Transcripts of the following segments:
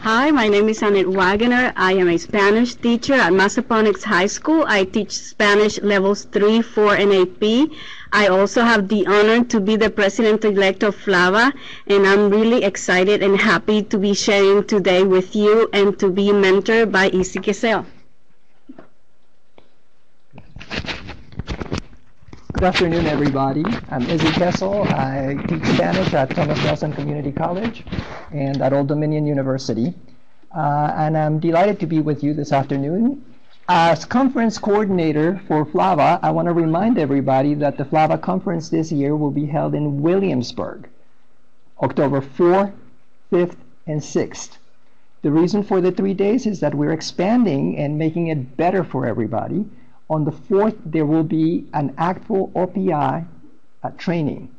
Hi, my name is Annette Waggoner. I am a Spanish teacher at Massaponax High School. I teach Spanish levels 3, 4, and 8B. I also have the honor to be the president-elect of FLAVA, and I'm really excited and happy to be sharing today with you and to be mentored by Kessel. Good afternoon, everybody. I'm Izzy Kessel. I teach Spanish at Thomas Nelson Community College and at Old Dominion University. And I'm delighted to be with you this afternoon. As conference coordinator for FLAVA, I want to remind everybody that the FLAVA conference this year will be held in Williamsburg, October 4th, 5th, and 6th. The reason for the 3 days is that we're expanding and making it better for everybody. On the 4th, there will be an actual OPI training.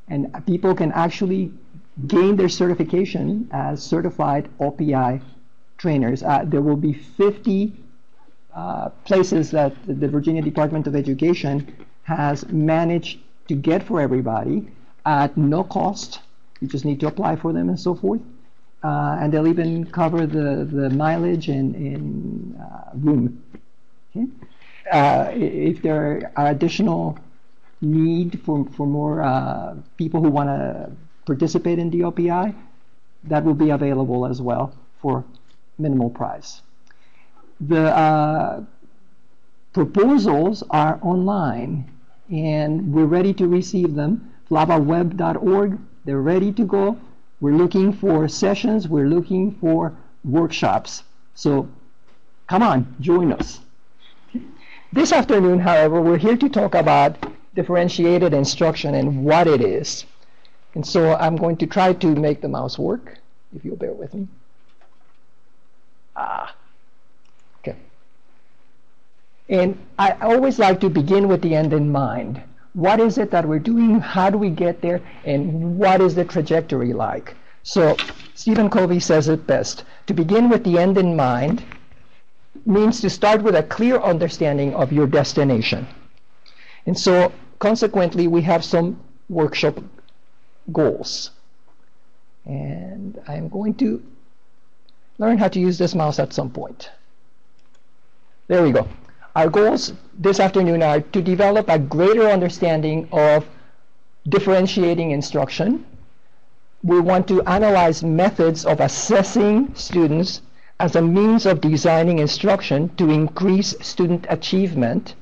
And people can actually gain their certification as certified OPI trainers. There will be 50 places that the Virginia Department of Education has managed to get for everybody at no cost. You just need to apply for them and so forth. And they'll even cover the mileage and room. Okay. If there are additional need for more people who want to participate in the OPI, that will be available as well for minimal price. The proposals are online and we're ready to receive them. FLAVAweb.org, they're ready to go. We're looking for sessions, we're looking for workshops. So come on, join us. This afternoon, however, we're here to talk about differentiated instruction and what it is. And so I'm going to try to make the mouse work, if you'll bear with me. Okay. And I always like to begin with the end in mind. What is it that we're doing? How do we get there? And what is the trajectory like? So Stephen Covey says it best. To begin with the end in mind means to start with a clear understanding of your destination. And so consequently, we have some workshop goals. And I'm going to learn how to use this mouse at some point. There we go. Our goals this afternoon are to develop a greater understanding of differentiating instruction. We want to analyze methods of assessing students as a means of designing instruction to increase student achievement.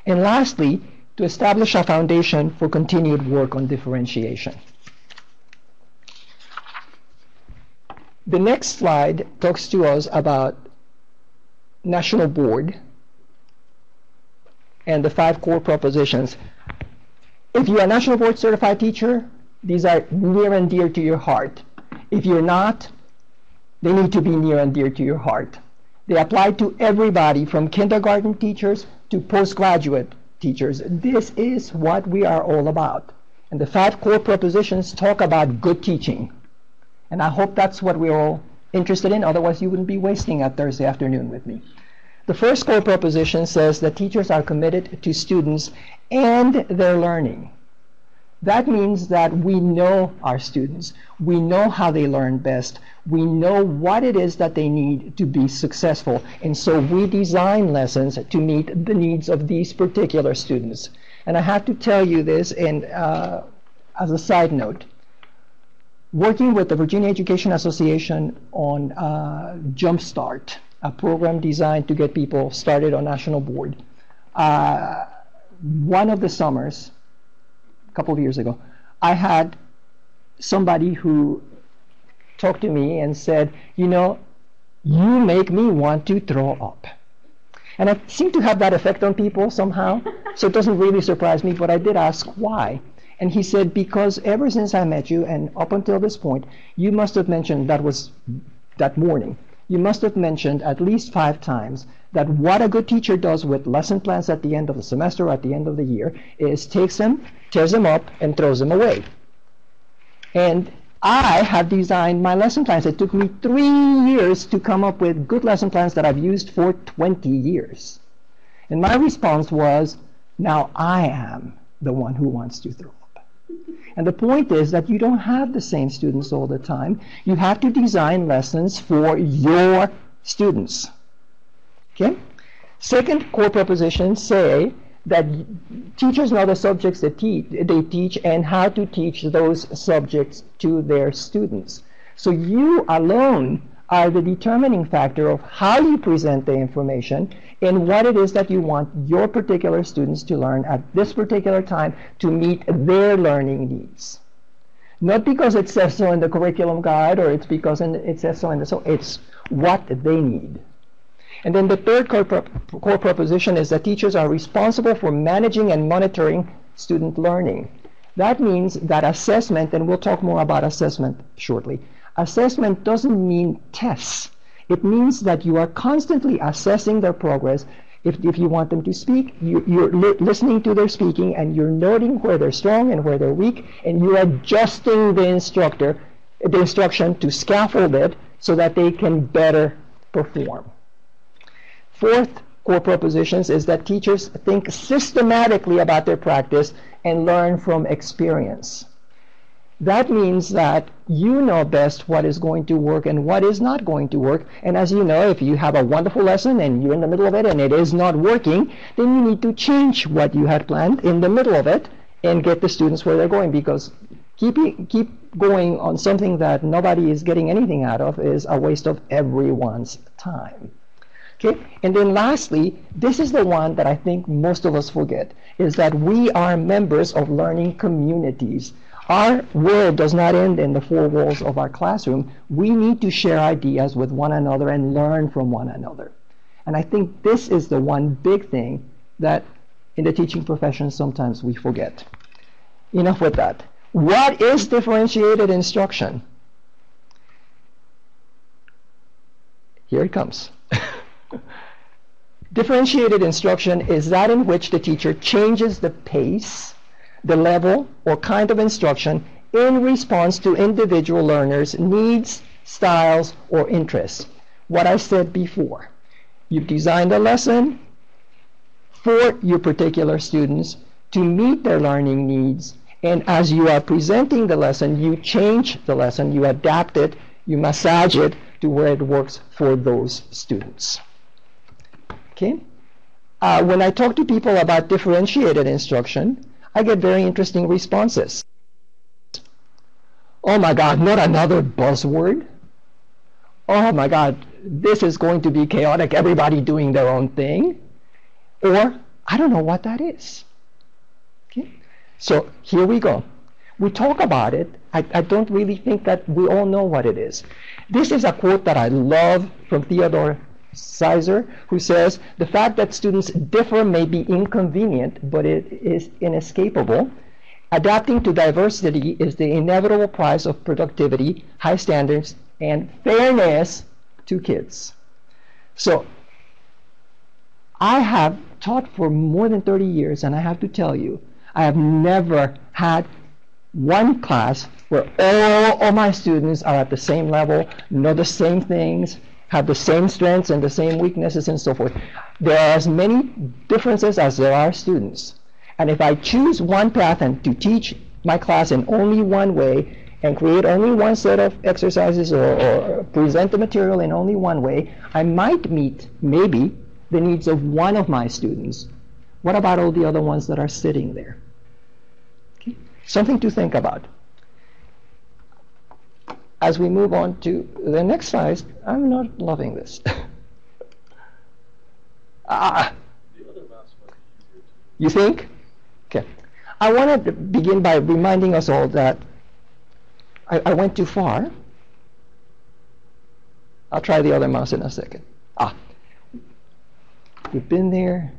And lastly, to establish a foundation for continued work on differentiation. The next slide talks to us about National Board and the 5 core propositions. If you're a National Board certified teacher, these are near and dear to your heart. If you're not, they need to be near and dear to your heart. They apply to everybody from kindergarten teachers to postgraduate teachers. This is what we are all about. And the 5 core propositions talk about good teaching. And I hope that's what we're all interested in, otherwise you wouldn't be wasting a Thursday afternoon with me. The first core proposition says that teachers are committed to students and their learning. That means that we know our students. We know how they learn best. We know what it is that they need to be successful. And so we design lessons to meet the needs of these particular students. And I have to tell you this, and as a side note, working with the Virginia Education Association on Jumpstart, a program designed to get people started on National Board, one of the summers, couple of years ago, I had somebody who talked to me and said, you know, you make me want to throw up. And I seem to have that effect on people somehow, so it doesn't really surprise me, but I did ask why. And he said, because ever since I met you and up until this point, you must have mentioned, that was that morning, you must have mentioned at least 5 times that what a good teacher does with lesson plans at the end of the semester or at the end of the year is takes them, tears them up, and throws them away. And I have designed my lesson plans. It took me 3 years to come up with good lesson plans that I've used for 20 years. And my response was, now I am the one who wants to throw up. And the point is that you don't have the same students all the time. You have to design lessons for your students. Okay? Second core propositions say that teachers know the subjects that they teach and how to teach those subjects to their students. So you alone are the determining factor of how you present the information and what it is that you want your particular students to learn at this particular time to meet their learning needs. Not because it says so in the curriculum guide or it's because it says so in the, so it's what they need. And then the third core proposition is that teachers are responsible for managing and monitoring student learning. That means that assessment, and we'll talk more about assessment shortly, assessment doesn't mean tests. It means that you are constantly assessing their progress. If you want them to speak, you're listening to their speaking and you're noting where they're strong and where they're weak, and you're adjusting the instruction to scaffold it so that they can better perform. Fourth core propositions is that teachers think systematically about their practice and learn from experience. That means that you know best what is going to work and what is not going to work. And as you know, if you have a wonderful lesson and you're in the middle of it and it is not working, then you need to change what you had planned in the middle of it and get the students where they're going, because keep going on something that nobody is getting anything out of is a waste of everyone's time. Okay? And then lastly, this is the one that I think most of us forget, is that we are members of learning communities. Our world does not end in the four walls of our classroom. We need to share ideas with one another and learn from one another. And I think this is the one big thing that in the teaching profession sometimes we forget. Enough with that. What is differentiated instruction? Here it comes. Differentiated instruction is that in which the teacher changes the pace, the level, or kind of instruction in response to individual learners' needs, styles, or interests. What I said before. You've designed a lesson for your particular students to meet their learning needs, and as you are presenting the lesson, you change the lesson, you adapt it, you massage it to where it works for those students. Okay? When I talk to people about differentiated instruction, I get very interesting responses. Oh my God, not another buzzword. Oh my God, this is going to be chaotic, everybody doing their own thing. Or, I don't know what that is. Okay? So here we go. We talk about it. I don't really think that we all know what it is. This is a quote that I love from Theodore Sizer, who says, "The fact that students differ may be inconvenient, but it is inescapable. Adapting to diversity is the inevitable price of productivity, high standards, and fairness to kids." So, I have taught for more than 30 years, and I have to tell you, I have never had one class where all of my students are at the same level, know the same things, have the same strengths and the same weaknesses and so forth. There are as many differences as there are students. And if I choose one path and to teach my class in only one way and create only one set of exercises or present the material in only one way, I might meet, maybe, the needs of one of my students. What about all the other ones that are sitting there? Okay. Something to think about. As we move on to the next slide, I'm not loving this. You think? Okay. I want to begin by reminding us all that I went too far. I'll try the other mouse in a second. We've been there.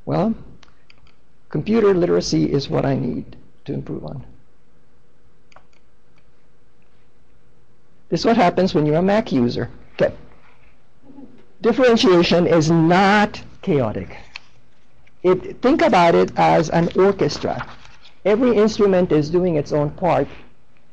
Well, computer literacy is what I need to improve on. This is what happens when you're a Mac user. Okay. Differentiation is not chaotic. Think about it as an orchestra. Every instrument is doing its own part,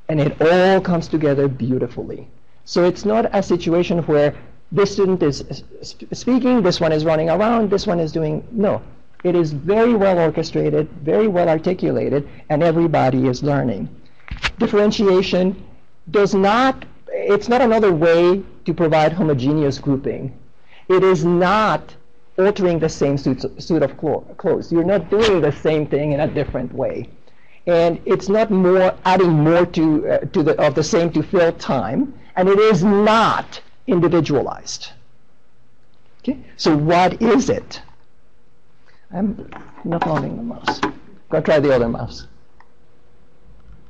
and it all comes together beautifully. So it's not a situation where this student is speaking, this one is running around, this one is doing, no. It is very well orchestrated, very well articulated, and everybody is learning. Differentiation it's not another way to provide homogeneous grouping. It is not altering the same suit of clothes. You're not doing the same thing in a different way. And it's not adding more of the same to fill time, and it is not individualized. Okay? So what is it? I'm not holding the mouse. I'm going to try the other mouse.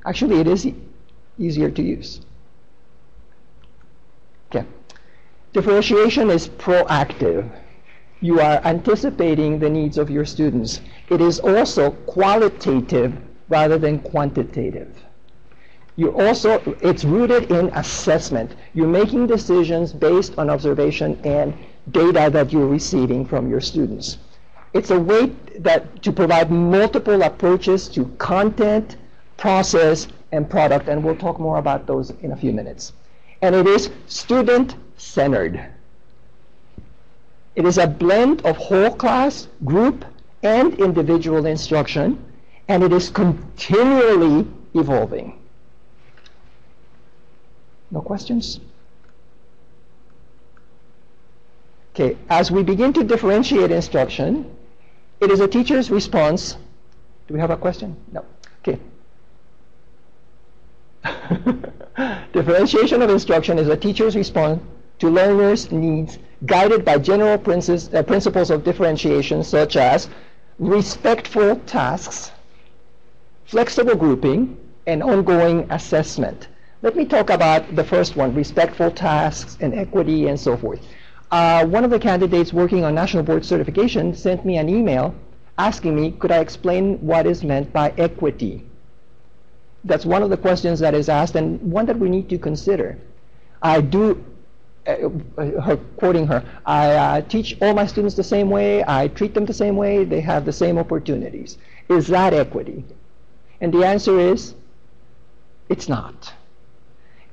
Actually, it is easier to use. Okay. Differentiation is proactive. You are anticipating the needs of your students. It is also qualitative rather than quantitative. It's rooted in assessment. You're making decisions based on observation and data that you're receiving from your students. It's a way to provide multiple approaches to content, process, and product, and we'll talk more about those in a few minutes. And it is student-centered. It is a blend of whole class, group, and individual instruction, and it is continually evolving. No questions? Okay, as we begin to differentiate instruction, it is a teacher's response. Do we have a question? No. Okay. Differentiation of instruction is a teacher's response to learners' needs guided by general principles of differentiation such as respectful tasks, flexible grouping, and ongoing assessment. Let me talk about the first one, respectful tasks and equity and so forth. One of the candidates working on National Board Certification sent me an email asking me, could I explain what is meant by equity? That's one of the questions that is asked, and one that we need to consider. Quoting her, I teach all my students the same way, I treat them the same way, they have the same opportunities. Is that equity? And the answer is, it's not.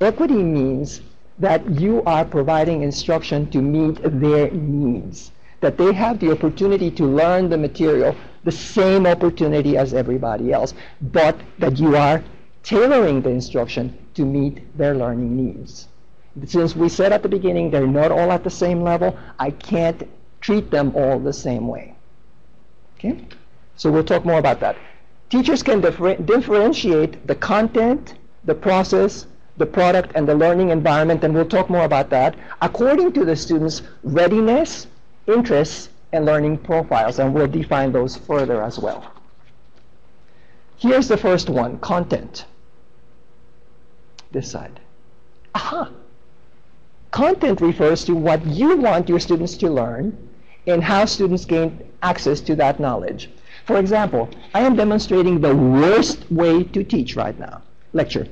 Equity means that you are providing instruction to meet their needs, that they have the opportunity to learn the material, the same opportunity as everybody else, but that you are tailoring the instruction to meet their learning needs. Since we said at the beginning they're not all at the same level, I can't treat them all the same way. Okay? So we'll talk more about that. Teachers can differentiate the content, the process, the product, and the learning environment, and we'll talk more about that, according to the students' readiness, interests, and learning profiles, and we'll define those further as well. Here's the first one, content. This side. Aha! Content refers to what you want your students to learn and how students gain access to that knowledge. For example, I am demonstrating the worst way to teach right now, lecture.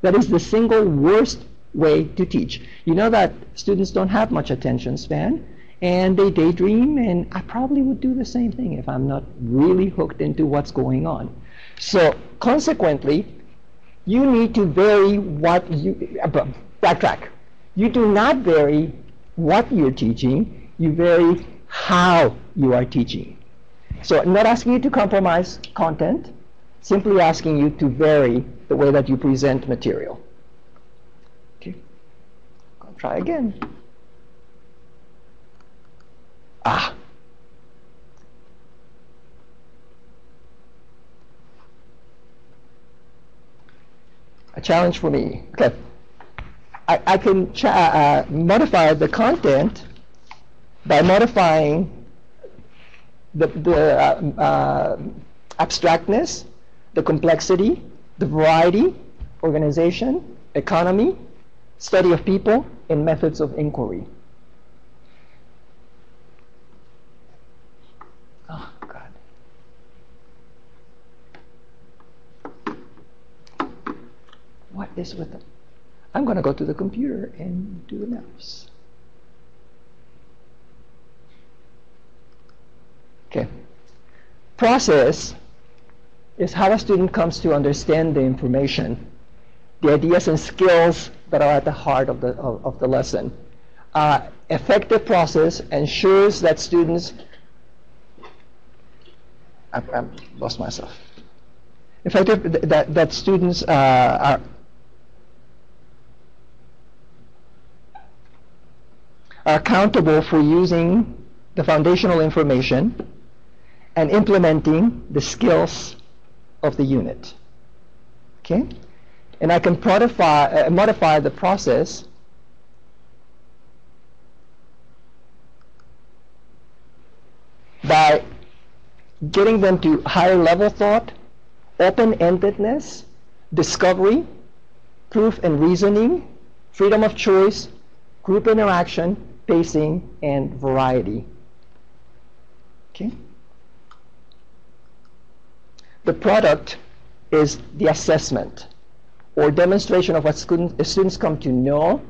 That is the single worst way to teach. You know that students don't have much attention span, and they daydream, and I probably would do the same thing if I'm not really hooked into what's going on. So consequently, you need to vary what you, backtrack. You do not vary what you're teaching, you vary how you are teaching. So I'm not asking you to compromise content, simply asking you to vary the way that you present material. Okay, I'll try again. Ah. A challenge for me. Okay, I can modify the content by modifying the abstractness, the complexity, the variety, organization, economy, study of people, and methods of inquiry. Oh, God. What is with them? I'm going to go to the computer and do the mouse. Okay. Process is how a student comes to understand the information, the ideas and skills that are at the heart of the lesson. Effective process ensures that students I lost myself. Effective, that students are accountable for using the foundational information and implementing the skills of the unit. Okay? And I can modify the process by getting them to higher level thought, open-endedness, discovery, proof and reasoning, freedom of choice, group interaction, pacing, and variety. Okay? The product is the assessment or demonstration of what students come to know,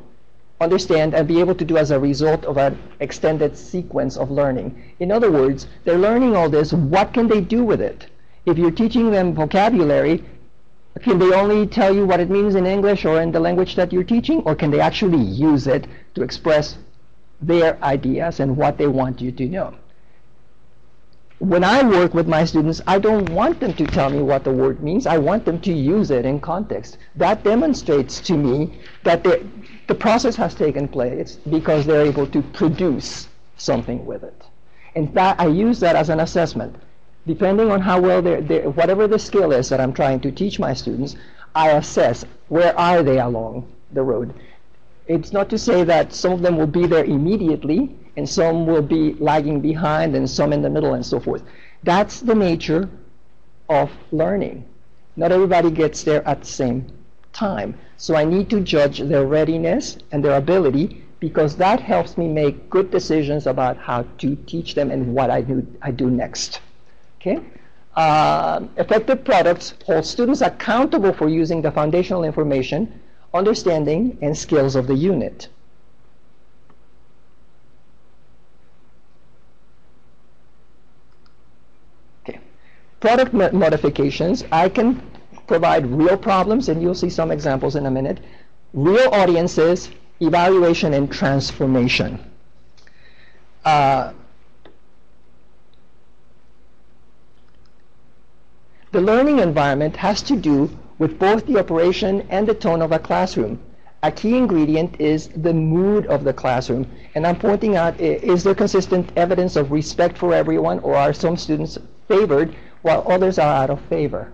understand, and be able to do as a result of an extended sequence of learning. In other words, they're learning all this. What can they do with it? If you're teaching them vocabulary, can they only tell you what it means in English or in the language that you're teaching, or can they actually use it to express their ideas and what they want you to know? When I work with my students, I don't want them to tell me what the word means. I want them to use it in context. That demonstrates to me that the process has taken place because they're able to produce something with it. In fact, I use that as an assessment. Depending on how well whatever the skill is that I'm trying to teach my students, I assess where are they along the road. It's not to say that some of them will be there immediately and some will be lagging behind and some in the middle and so forth. That's the nature of learning. Not everybody gets there at the same time. So I need to judge their readiness and their ability, because that helps me make good decisions about how to teach them and what I do next. Okay? Effective products hold students accountable for using the foundational information, understanding, and skills of the unit. Okay. Product modifications. I can provide real problems, and you'll see some examples in a minute. Real audiences, evaluation, and transformation. The learning environment has to do with both the operation and the tone of a classroom. A key ingredient is the mood of the classroom. And I'm pointing out, is there consistent evidence of respect for everyone, or are some students favored while others are out of favor?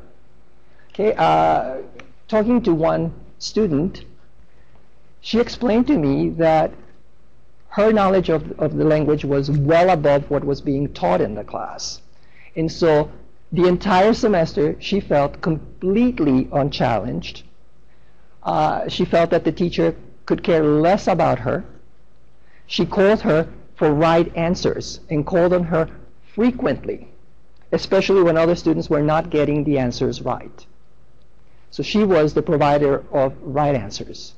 Okay, talking to one student, she explained to me that her knowledge of the language was well above what was being taught in the class. And so the entire semester, she felt completely unchallenged. She felt that the teacher could care less about her. She called her for right answers and called on her frequently, especially when other students were not getting the answers right. So she was the provider of right answers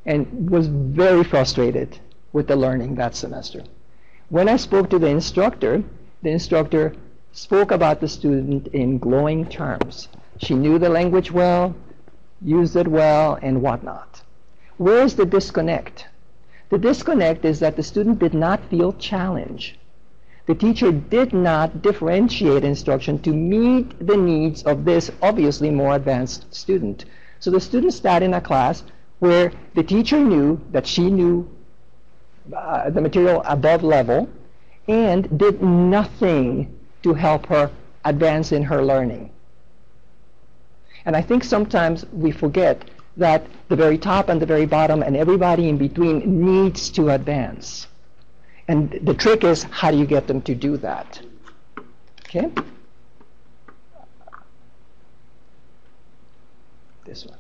and was very frustrated with the learning that semester. When I spoke to the instructor spoke about the student in glowing terms. She knew the language well, used it well, and whatnot. Where is the disconnect? The disconnect is that the student did not feel challenged. The teacher did not differentiate instruction to meet the needs of this obviously more advanced student. So the student sat in a class where the teacher knew that she knew the material above level and did nothing to help her advance in her learning. And I think sometimes we forget that the very top and the very bottom and everybody in between needs to advance. And the trick is, how do you get them to do that? Okay? This one.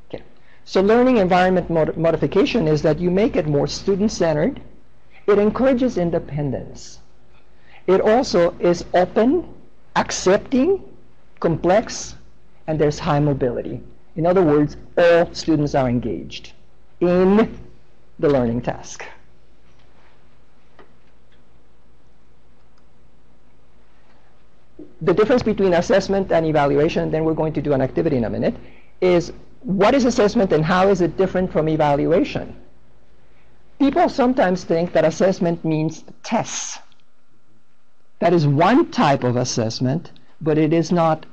Okay. So learning environment modification is that you make it more student-centered. It encourages independence. It also is open, accepting, complex, and there's high mobility. In other words, all students are engaged in the learning task. The difference between assessment and evaluation, then we're going to do an activity in a minute, is what is assessment and how is it different from evaluation? People sometimes think that assessment means tests. That is one type of assessment, but it is not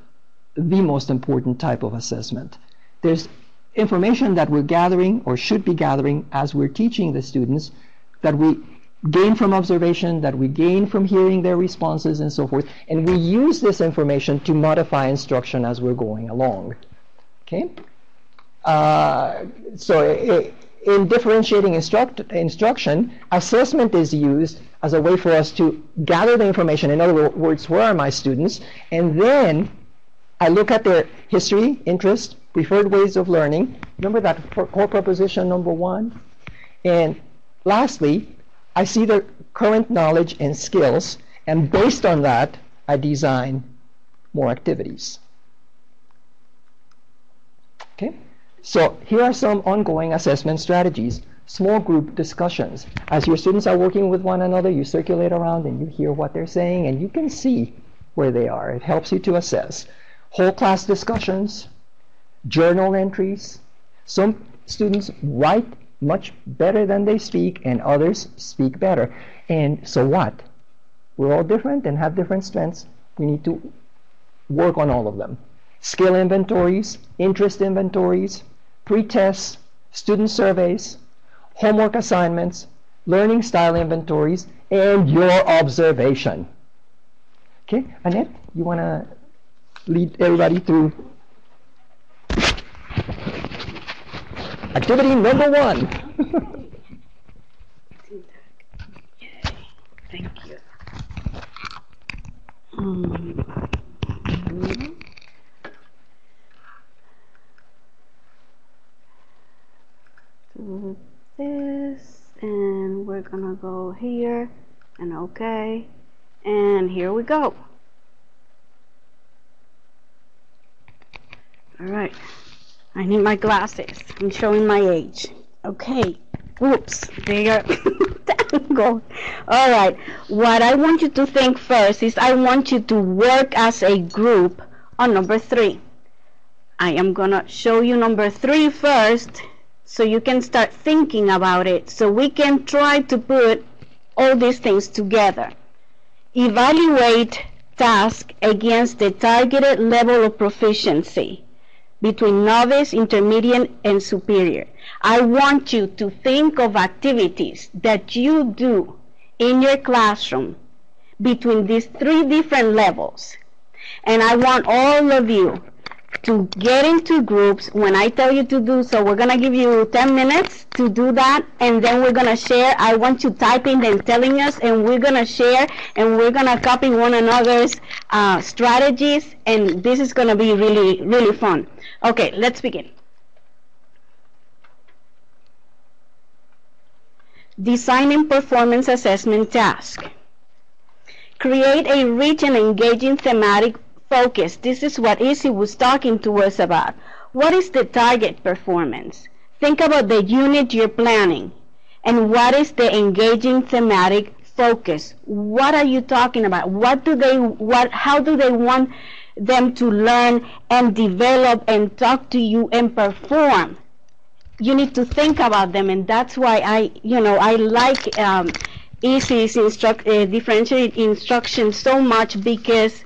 the most important type of assessment. There's information that we're gathering or should be gathering as we're teaching the students that we gain from observation, that we gain from hearing their responses and so forth, and we use this information to modify instruction as we're going along. Okay? In differentiating instruction, assessment is used as a way for us to gather the information. In other words, where are my students? And then I look at their history, interest, preferred ways of learning. Remember that core proposition number 1? And lastly, I see their current knowledge and skills, and based on that, I design more activities. Okay? So here are some ongoing assessment strategies. Small group discussions. As your students are working with one another, you circulate around and you hear what they're saying, and you can see where they are. It helps you to assess. Whole class discussions, journal entries. Some students write much better than they speak, and others speak better. And so what? We're all different and have different strengths. We need to work on all of them. Skill inventories, interest inventories, pre-tests, student surveys, homework assignments, learning style inventories, and your observation. Okay, Annette, you want to lead everybody through activity number 1. Thank you. Do this, and we're gonna go here, and okay, and here we go. All right, I need my glasses. I'm showing my age. Okay, whoops, they are tangled. All right, what I want you to think first is I want you to work as a group on number 3. I am gonna show you number 3 first, so you can start thinking about it, so we can try to put all these things together. Evaluate task against the targeted level of proficiency between novice, intermediate, and superior. I want you to think of activities that you do in your classroom between these 3 different levels. And I want all of you to get into groups when I tell you to do so. We're going to give you 10 minutes to do that, and then we're going to share. I want you typing and telling us, and we're going to share, and we're going to copy one another's strategies, and this is going to be really, really fun. Okay, let's begin. Designing performance assessment task. Create a rich and engaging thematic focus. This is what Izzy was talking to us about. What is the target performance? Think about the unit you're planning. And what is the engaging thematic focus? What are you talking about? How do they want them to learn and develop and talk to you and perform? You need to think about them, and that's why I like Izzy's differentiated instruction so much, because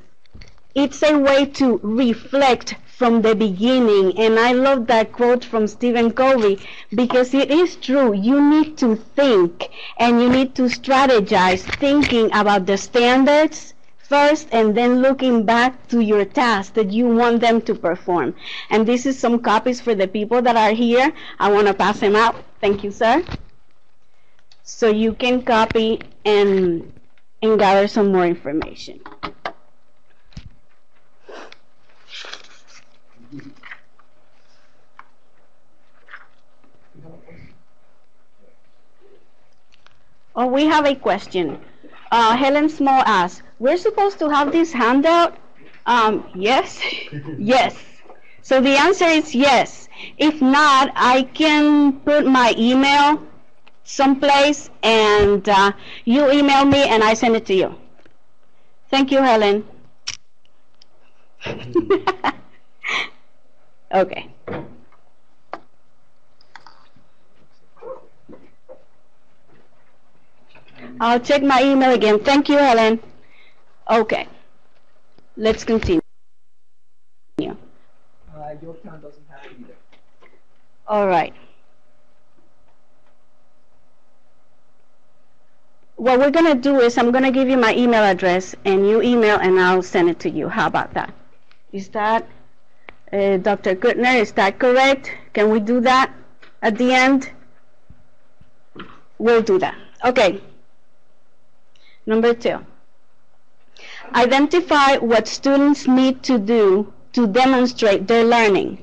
it's a way to reflect from the beginning. And I love that quote from Stephen Covey, because it is true. You need to think, and you need to strategize, thinking about the standards first, and then looking back to your task that you want them to perform. And this is some copies for the people that are here. I want to pass them out. Thank you, sir. So you can copy and gather some more information. Oh, we have a question. Helen Small asks, we're supposed to have this handout? Yes. Yes. So the answer is yes. If not, I can put my email someplace, and you email me and I send it to you. Thank you, Helen. Okay. I'll check my email again. Thank you, Helen. Okay, let's continue. Yorktown doesn't have it either. All right. What we're going to do is I'm going to give you my email address, and you email, and I'll send it to you. How about that? Is that, Dr. Goodner, is that correct? Can we do that at the end? We'll do that. Okay. Number 2. Identify what students need to do to demonstrate their learning.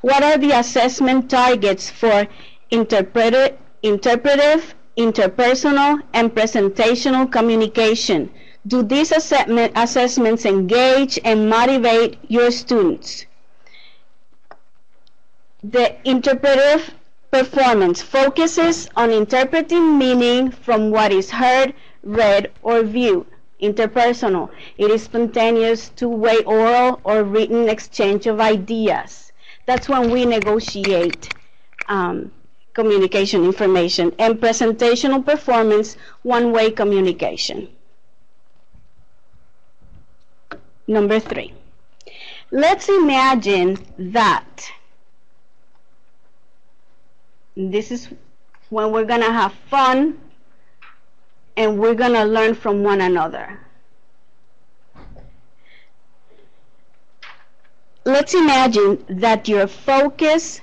What are the assessment targets for interpretive, interpersonal, and presentational communication? Do these assessments engage and motivate your students? The interpretive performance focuses on interpreting meaning from what is heard, read, or viewed. Interpersonal, it is spontaneous, two-way oral or written exchange of ideas. That's when we negotiate communication information. And presentational performance, one-way communication. Number 3. Let's imagine that this is when we're going to have fun and we're going to learn from one another. Let's imagine that your focus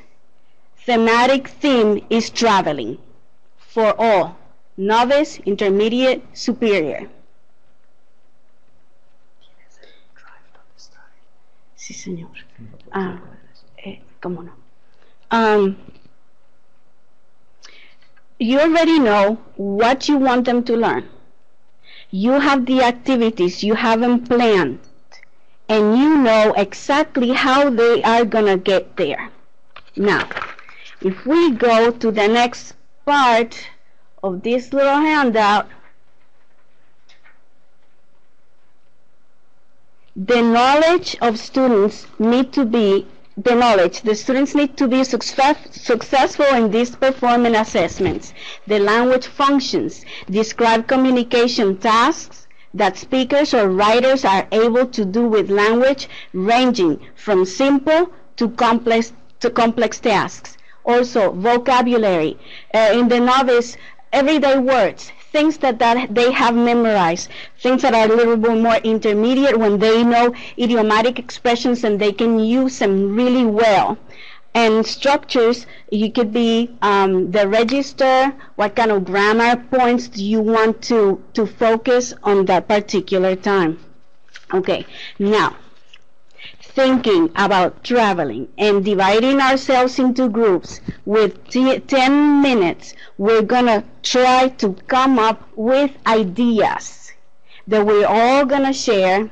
thematic theme is traveling for all, novice, intermediate, superior. Sí, señor. ¿Cómo no? You already know what you want them to learn. You have the activities, you have them planned, and you know exactly how they are going to get there. Now, if we go to the next part of this little handout, the knowledge of students need to be the students need to be successful in these performance assessments. The language functions describe communication tasks that speakers or writers are able to do with language, ranging from simple to complex tasks. Also, vocabulary. In the novice, everyday words, things that they have memorized, things that are a little bit more intermediate when they know idiomatic expressions and they can use them really well. And structures, you could be the register, what kind of grammar points do you want to focus on that particular time. Okay, now, thinking about traveling and dividing ourselves into groups with 10 minutes, we're going to try to come up with ideas that we're all going to share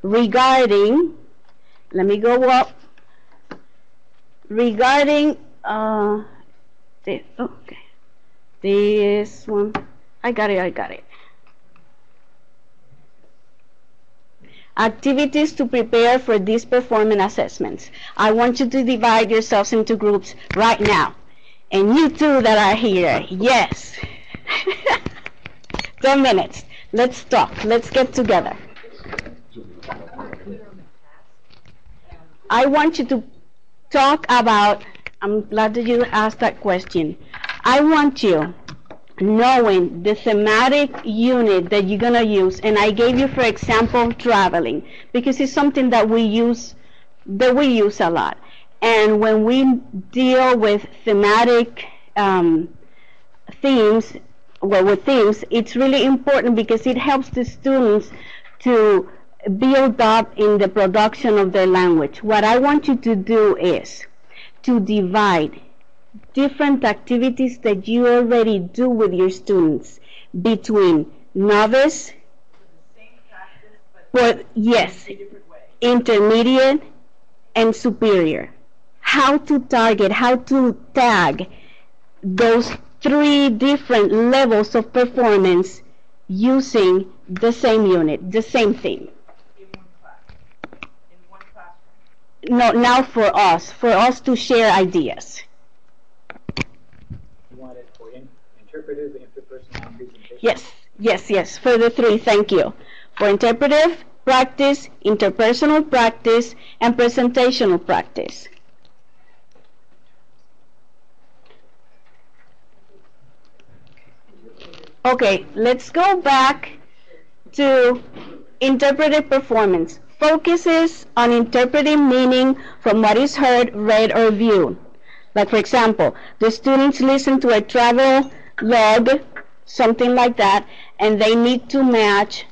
regarding, let me go up, regarding, this one, I got it. Activities to prepare for these performance assessments. I want you to divide yourselves into groups right now. And you too that are here, yes. 10 minutes. Let's talk. Let's get together. I want you to talk about, I'm glad that you asked that question. I want you knowing the thematic unit that you're going to use, and I gave you, for example, traveling, because it's something that we use a lot. And when we deal with thematic themes, it's really important because it helps the students to build up in the production of their language. What I want you to do is to divide different activities that you already do with your students between novice, but yes, intermediate, and superior. How to target, how to tag those 3 different levels of performance using the same unit, the same theme. In one classroom. No, now for us to share ideas. You want it for interpretive, interpersonal, and presentation? Yes, for the 3, thank you. for interpretive practice, interpersonal practice, and presentational practice. Okay, let's go back to interpretive performance. Focuses on interpreting meaning from what is heard, read, or viewed. Like, for example, the students listen to a travel log, something like that, and they need to match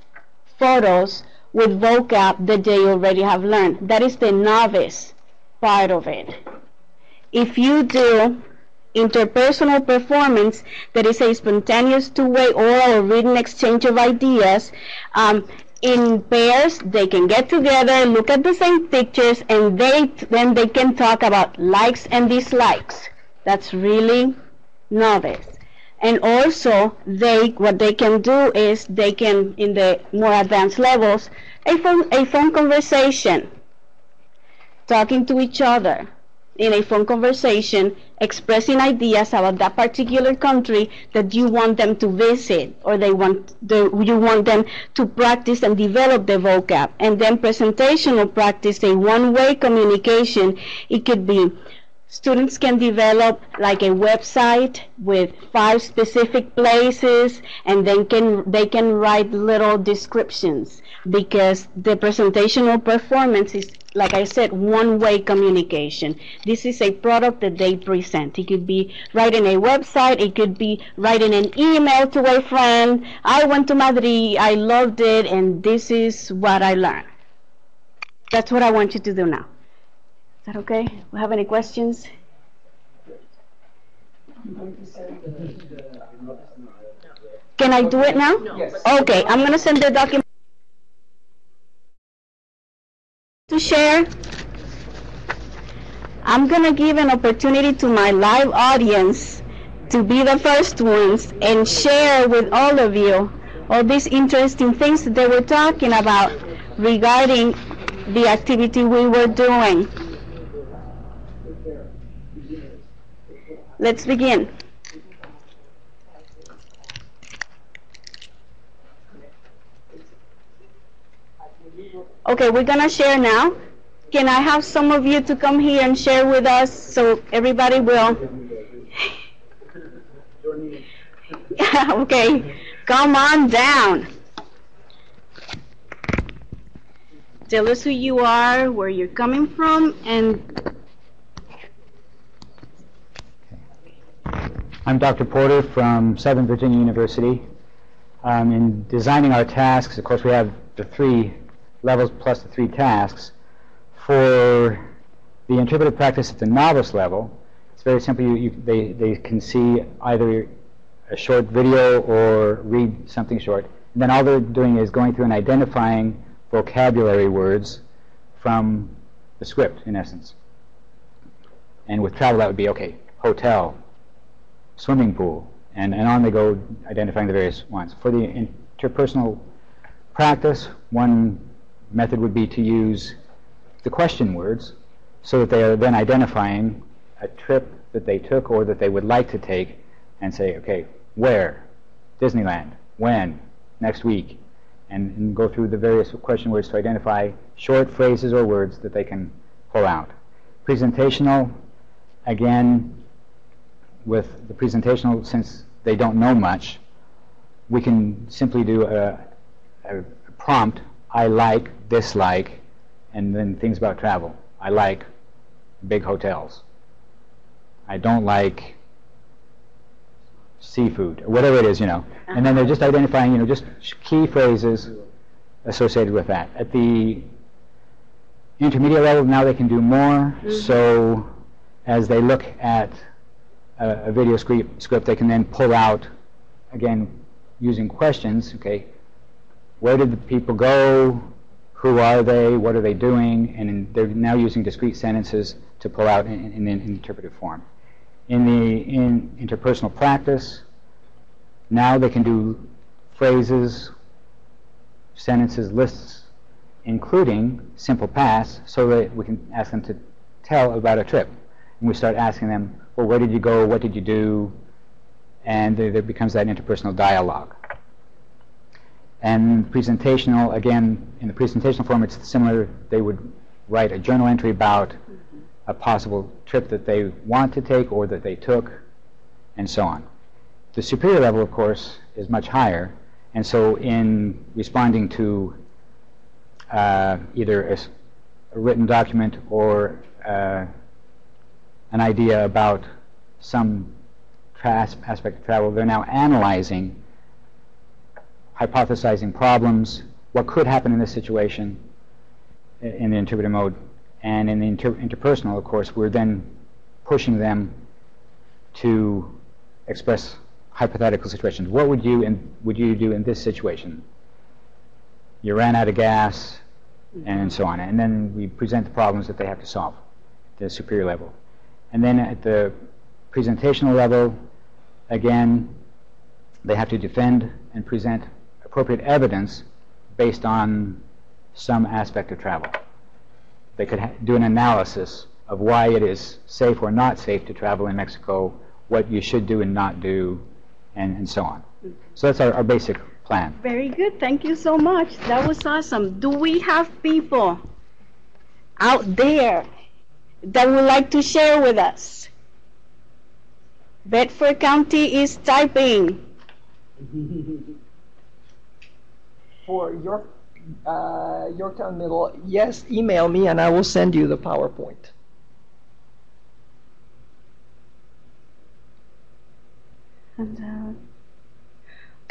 photos with vocab that they already have learned. That is the novice part of it. If you do interpersonal performance, that is a spontaneous two-way oral or written exchange of ideas, in pairs, they can get together, look at the same pictures, and then they can talk about likes and dislikes. That's really novice. And also, what they can do is they can, in the more advanced levels, a phone conversation, talking to each other in a phone conversation, expressing ideas about that particular country that you want them to visit, or you want them to practice and develop the vocab. And then presentational practice, a one-way communication. It could be students can develop like a website with 5 specific places, and then they can write little descriptions, because the presentational performance is, like I said, one-way communication. This is a product that they present. It could be writing a website, it could be writing an email to a friend. I went to Madrid, I loved it, and this is what I learned. That's what I want you to do now. Is that okay? We have any questions? Can I do it now? Yes. Okay, I'm going to send the document to share. I'm going to give an opportunity to my live audience to be the first ones and share with all of you all these interesting things that they were talking about regarding the activity we were doing. Let's begin. Okay, we're going to share now. Can I have some of you to come here and share with us so everybody will? Okay, come on down. Tell us who you are, where you're coming from, and... I'm Dr. Porter from Southern Virginia University. In designing our tasks, of course, we have the 3 levels plus the 3 tasks. For the interpretive practice at the novice level, it's very simple. They can see either a short video or read something short. And then all they're doing is going through and identifying vocabulary words from the script, in essence. And with travel, that would be, okay, hotel, swimming pool, and on they go, identifying the various ones. For the interpersonal practice, one method would be to use the question words, so that they are then identifying a trip that they took or that they would like to take, and say, okay, where? Disneyland. When? Next week. And go through the various question words to identify short phrases or words that they can pull out. Presentational, again, with the presentational, since they don't know much, we can simply do a prompt, I like, dislike, and then things about travel. I like big hotels. I don't like seafood, or whatever it is, And then they're just identifying, just key phrases associated with that. At the intermediate level, now they can do more. So as they look at a video script, they can then pull out, again, using questions, okay, where did the people go? Who are they? What are they doing? And they're now using discrete sentences to pull out in interpretive form. In interpersonal practice, now they can do phrases, sentences, lists, including simple past, so that we can ask them to tell about a trip. And we start asking them, well, where did you go? What did you do? And there becomes that interpersonal dialogue. And presentational, again, in the presentational form, it's similar. They would write a journal entry about a possible trip that they want to take or that they took, and so on. The superior level, of course, is much higher, and so in responding to either a written document or an idea about some aspect of travel, they're now analyzing, hypothesizing problems, what could happen in this situation in the interpretive mode. And in the interpersonal, of course, we're then pushing them to express hypothetical situations. What would you do in this situation? You ran out of gas, and so on. And then we present the problems that they have to solve at the superior level. And then at the presentational level, again, they have to defend and present appropriate evidence based on some aspect of travel. They could do an analysis of why it is safe or not safe to travel in Mexico, what you should do and not do, and so on. So that's our basic plan. Very good. Thank you so much. That was awesome. Do we have people out there that would like to share with us? Bedford County is typing. For Yorktown Middle, yes, email me and I will send you the PowerPoint.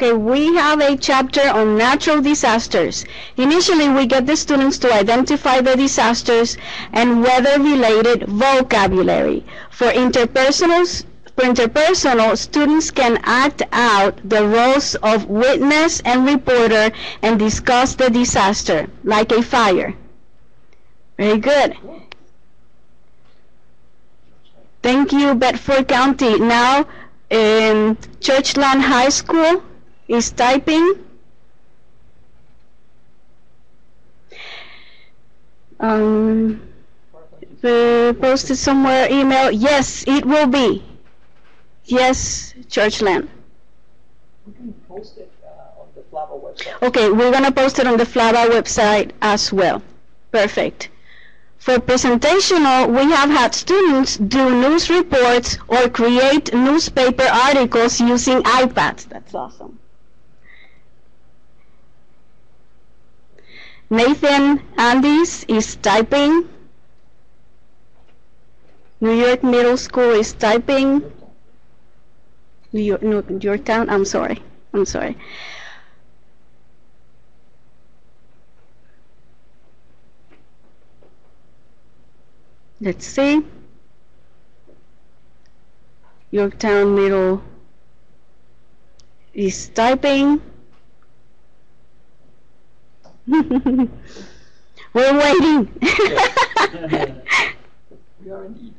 Okay, we have a chapter on natural disasters. Initially, we get the students to identify the disasters and weather-related vocabulary. For interpersonal, students can act out the roles of witness and reporter and discuss the disaster, like a fire. Very good. Thank you, Bedford County. Now, in Churchland High School is typing. Posted somewhere, email. Yes, it will be. Yes, Churchland. We can post it on the FLAVA website. Okay, we're going to post it on the FLAVA website as well. Perfect. For presentational, we have had students do news reports or create newspaper articles using iPads. That's awesome. Nathan Andes is typing. New York Middle School is typing. Yorktown, I'm sorry. Let's see. Yorktown Middle is typing. We're waiting. We are indeed.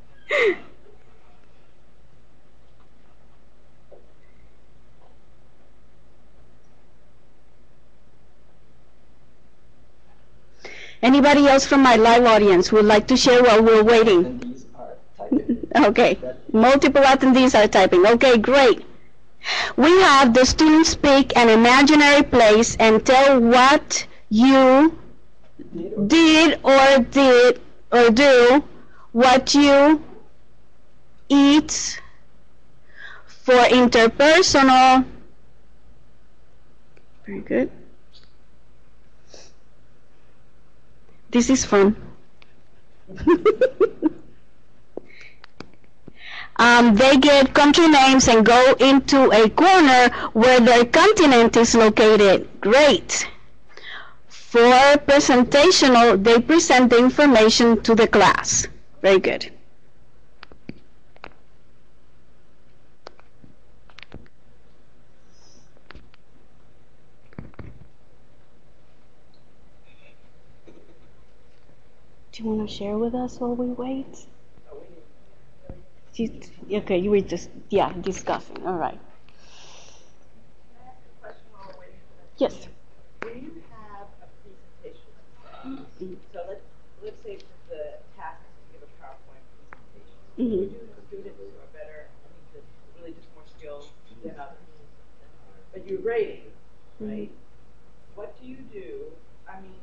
Anybody else from my live audience would like to share while we're waiting? Attendees are typing. Okay, multiple attendees are typing. Okay, great. We have the students pick an imaginary place and tell what you did or do, what you eat. For interpersonal, very good. This is fun. They get country names and go into a corner where their continent is located. Great. For presentational, they present the information to the class. Very good. Do you want to share with us while we wait? Okay, you were just, discussing. All right. Can I ask a question while we're waiting for that? Yes. When you have a presentation, so let's say the task is to give a PowerPoint presentation. Mm-hmm. You do students who are better, really just more skilled than others. But you're grading, right? do, I mean,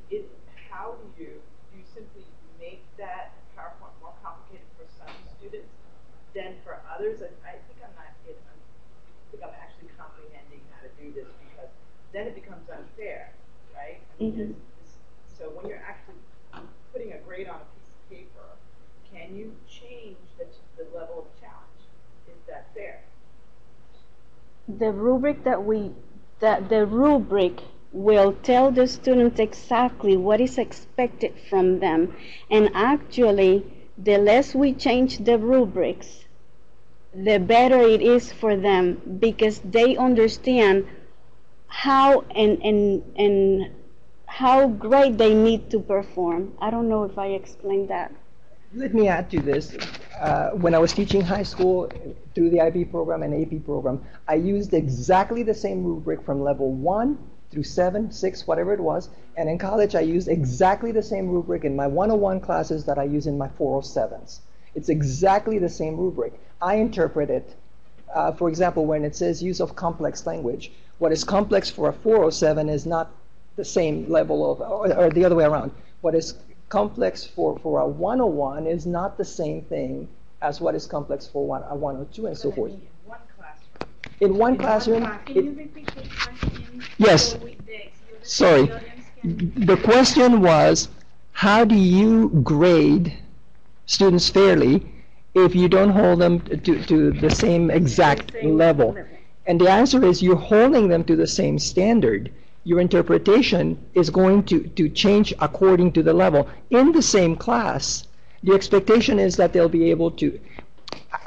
how do you simply make that PowerPoint more complicated for some students than for others? And I think I'm actually comprehending how to do this, because then it becomes unfair, right? I mean, so when you're actually putting a grade on a piece of paper, can you change the level of challenge? Is that fair? The rubric the rubric will tell the students exactly what is expected from them. And actually, the less we change the rubrics, the better it is for them, because they understand how and how great they need to perform. I don't know if I explained that. Let me add to this. When I was teaching high school through the IB program and AP program, I used exactly the same rubric from level 1 through 7, 6, whatever it was. And in college, I used exactly the same rubric in my 101 classes that I use in my 407s. It's exactly the same rubric. I interpret it, for example, when it says use of complex language. What is complex for a 407 is not the same level of, or the other way around. What is complex for a 101 is not the same thing as what is complex for a 102 and so forth. In one classroom. Can you repeat the question? Yes. So Sorry. The question was, how do you grade students fairly if you don't hold them to the same exact level? And the answer is, you're holding them to the same standard. Your interpretation is going to change according to the level. In the same class, the expectation is that they'll be able to,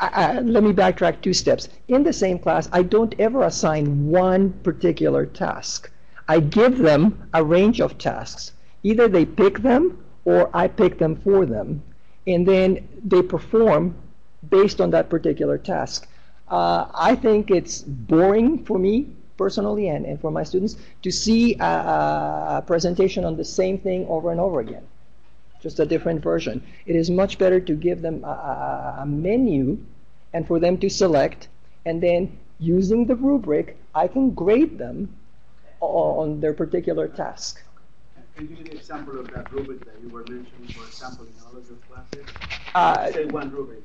let me backtrack 2 steps. In the same class, I don't ever assign one particular task. I give them a range of tasks. Either they pick them or I pick them for them. And then they perform based on that particular task. I think it's boring for me personally and for my students to see a presentation on the same thing over and over again, just a different version. It is much better to give them a menu and for them to select, and then using the rubric, I can grade them on their particular task. Can you give an example of that rubric that you were mentioning, for example, in all of your classes? Say one rubric.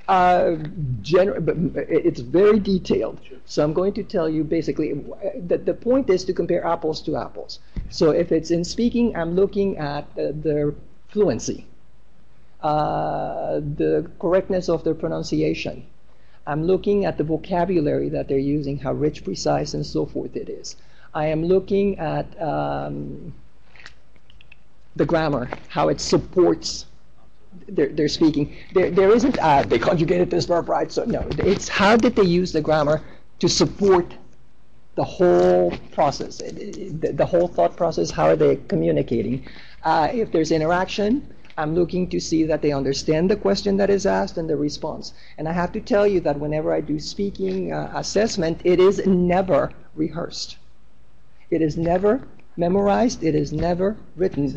But it's very detailed. So I'm going to tell you basically, the point is to compare apples to apples. So if it's in speaking, I'm looking at their fluency, the correctness of their pronunciation. I'm looking at the vocabulary that they're using, how rich, precise, and so forth it is. I am looking at the grammar, how it supports their speaking. There isn't, they conjugated this verb right, so no. It's how did they use the grammar to support the whole process, the whole thought process, how are they communicating. If there's interaction, I'm looking to see that they understand the question that is asked and the response. And I have to tell you that whenever I do speaking assessment, it is never rehearsed. It is never memorized. It is never written.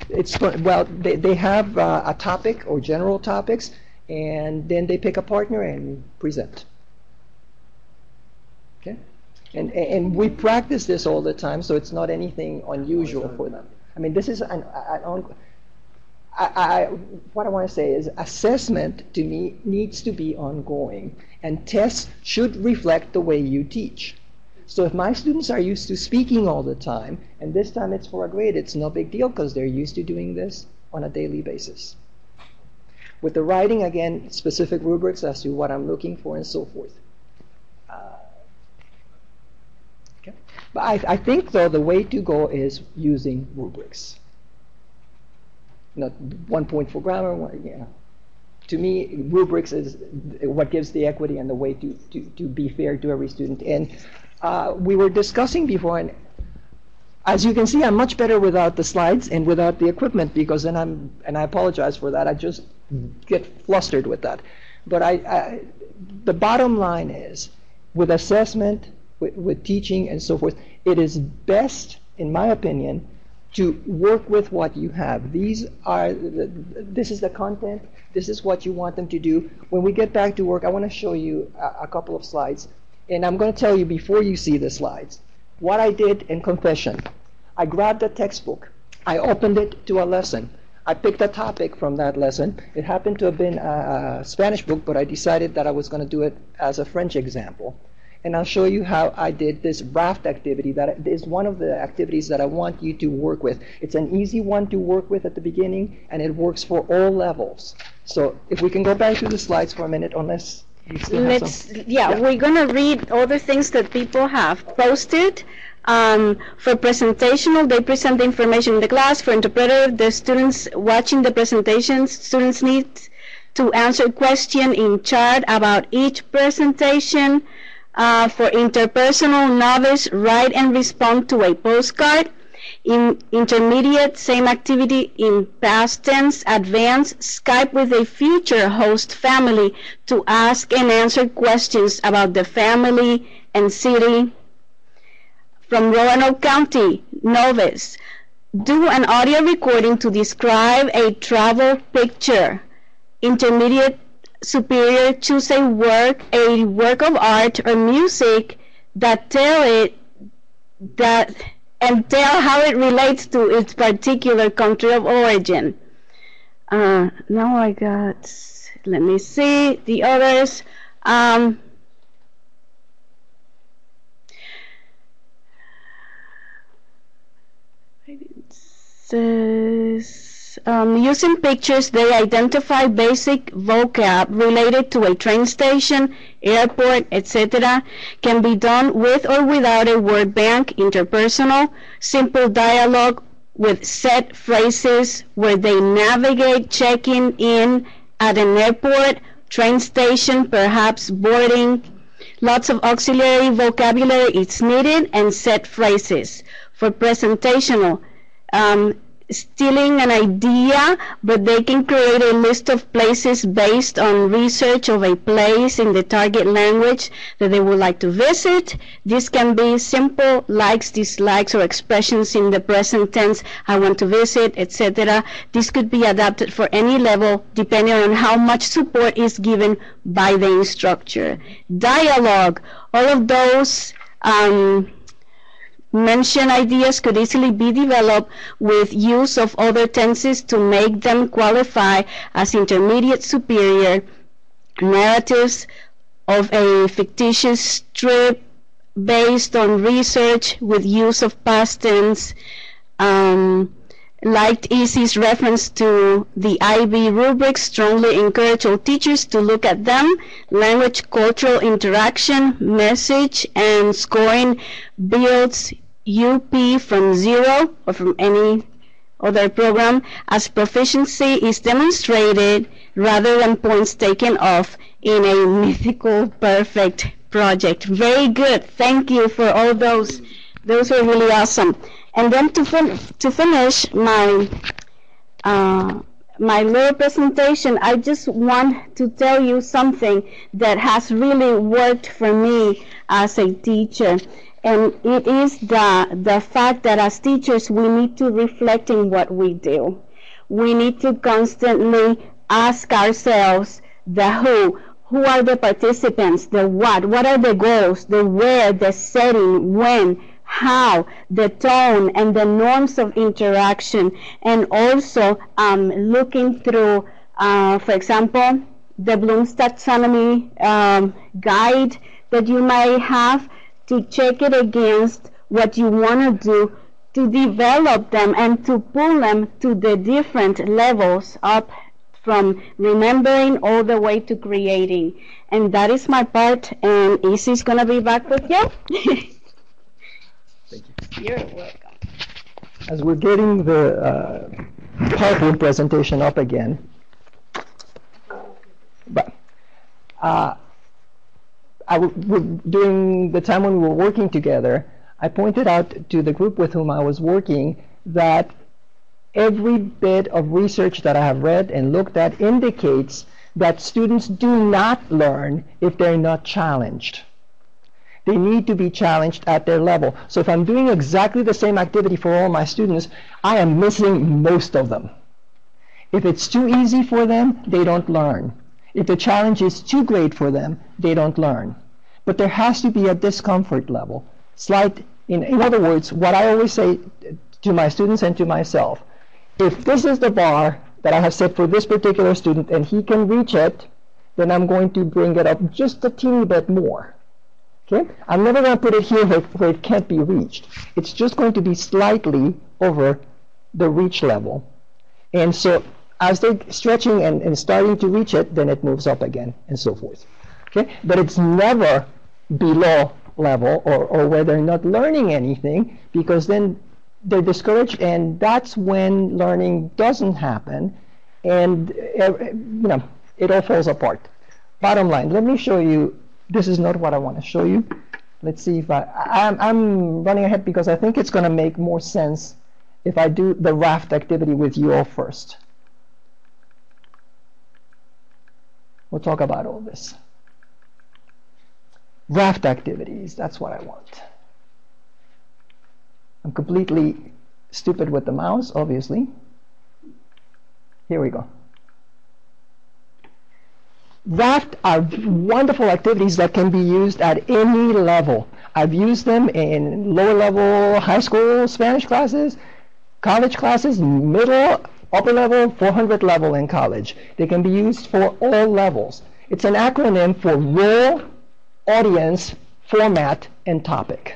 They have a topic or general topics, and then they pick a partner and present. Okay, and we practice this all the time, so it's not anything unusual for them. I mean, this is what I want to say is assessment to me needs to be ongoing, and tests should reflect the way you teach. So if my students are used to speaking all the time, and this time it's for a grade, it's no big deal because they're used to doing this on a daily basis. With the writing, again, specific rubrics as to what I'm looking for and so forth. Okay. But I think, though, the way to go is using rubrics. Not 1 point for grammar. To me, rubrics is what gives the equity and the way to be fair to every student. And we were discussing before, and as you can see, I'm much better without the slides and without the equipment, because then and I apologize for that, I just get flustered with that. But the bottom line is, with assessment, with teaching and so forth, it is best, in my opinion, to work with what you have. This is the content, this is what you want them to do. When we get back to work, I want to show you a couple of slides. And I'm going to tell you before you see the slides, what I did in confession. I grabbed a textbook. I opened it to a lesson. I picked a topic from that lesson. It happened to have been a Spanish book, but I decided that I was going to do it as a French example. And I'll show you how I did this raft activity. That is one of the activities that I want you to work with. It's an easy one to work with at the beginning, and it works for all levels. So if we can go back to the slides for a minute, unless you still have some. Yeah, we're going to read all the things that people have posted. For presentational, they present the information in the class. For interpretive, the students watching the presentations, students need to answer question in chat about each presentation. For interpersonal novice, write and respond to a postcard. In intermediate, same activity in past tense. Advanced, Skype with a future host family to ask and answer questions about the family and city. From Roanoke County, novice, do an audio recording to describe a travel picture. Intermediate, superior, choose a work of art or music that tell how it relates to its particular country of origin. Now I got, let me see the others. It says, using pictures, they identify basic vocab related to a train station, airport, etc. Can be done with or without a word bank. Interpersonal, simple dialogue with set phrases where they navigate checking in at an airport, train station, perhaps boarding. Lots of auxiliary vocabulary is needed and set phrases. For presentational, stealing an idea, but they can create a list of places based on research of a place in the target language that they would like to visit. This can be simple likes, dislikes, or expressions in the present tense, I want to visit, etc. This could be adapted for any level depending on how much support is given by the instructor. Dialogue, all of those mentioned ideas could easily be developed with use of other tenses to make them qualify as intermediate superior. Narratives of a fictitious strip based on research with use of past tense. Liked Easy's reference to the IB rubrics, strongly encourage all teachers to look at them. Language, cultural interaction, message, and scoring builds UP from 0 or from any other program as proficiency is demonstrated rather than points taken off in a mythical perfect project. Very good. Thank you for all those. Those are really awesome. And then to finish my my little presentation, I just want to tell you something that has really worked for me as a teacher. And it is the fact that as teachers, we need to reflect in what we do. We need to constantly ask ourselves the who are the participants, the what are the goals, the where, the setting, when, how, the tone, and the norms of interaction, and also looking through, for example, the Bloom's Taxonomy guide that you might have, to check it against what you want to do, to develop them and to pull them to the different levels up from remembering all the way to creating. And that is my part, and Isy's going to be back with you. Thank you. You're welcome. As we're getting the PowerPoint presentation up again, but during the time when we were working together, I pointed out to the group with whom I was working that every bit of research that I have read and looked at indicates that students do not learn if they're not challenged. They need to be challenged at their level. So if I'm doing exactly the same activity for all my students, I am missing most of them. If it's too easy for them, they don't learn. If the challenge is too great for them, they don't learn. But there has to be a discomfort level. In other words, what I always say to my students and to myself, if this is the bar that I have set for this particular student and he can reach it, then I'm going to bring it up just a teeny bit more. Okay? I'm never going to put it here where it can't be reached. It's just going to be slightly over the reach level. And so as they're stretching and starting to reach it, then it moves up again and so forth. Okay? But it's never below level or where they're not learning anything, because then they're discouraged, and that's when learning doesn't happen, and it all falls apart. Bottom line, let me show you. This is not what I want to show you. Let's see if I'm running ahead because I think it's going to make more sense if I do the raft activity with you all first. We'll talk about all this. Raft activities, that's what I want. I'm completely stupid with the mouse, obviously. Here we go. Raft are wonderful activities that can be used at any level. I've used them in lower level high school Spanish classes, college classes, middle, upper level, 400 level in college. They can be used for all levels. It's an acronym for role, audience, format, and topic.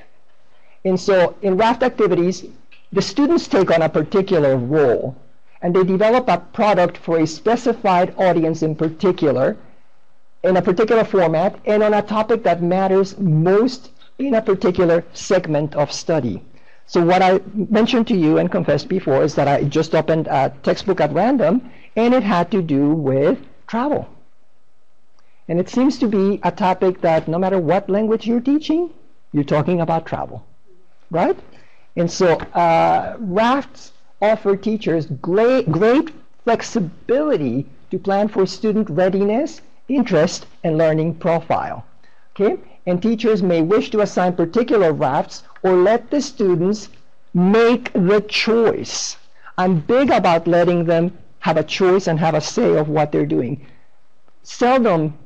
And so in raft activities, the students take on a particular role, and they develop a product for a specified audience in particular, in a particular format, and on a topic that matters most in a particular segment of study. So what I mentioned to you and confessed before is that I just opened a textbook at random, and it had to do with travel. And it seems to be a topic that no matter what language you're teaching, you're talking about travel, right? And so rafts offer teachers great flexibility to plan for student readiness, interest, and learning profile. Okay? And teachers may wish to assign particular rafts or let the students make the choice. I'm big about letting them have a choice and have a say of what they're doing. Seldom,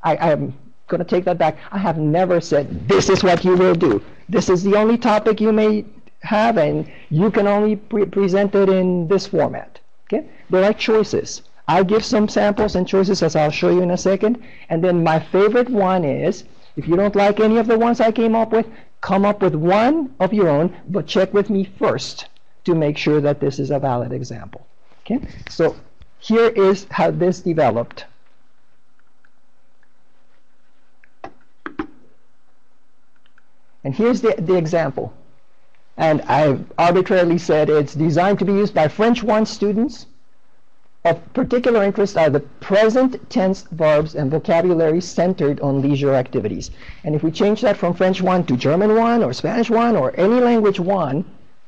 I'm going to take that back, I have never said, this is what you will do. This is the only topic you may have, and you can only present it in this format. Okay? There are choices. I give some samples and choices, as I'll show you in a second. And then my favorite one is, if you don't like any of the ones I came up with, come up with one of your own, but check with me first to make sure that this is a valid example. Okay? So here is how this developed. And here's the example. And I've arbitrarily said it's designed to be used by French 1 students. Of particular interest are the present tense verbs and vocabulary centered on leisure activities. And if we change that from French 1 to German 1 or Spanish 1 or any language 1,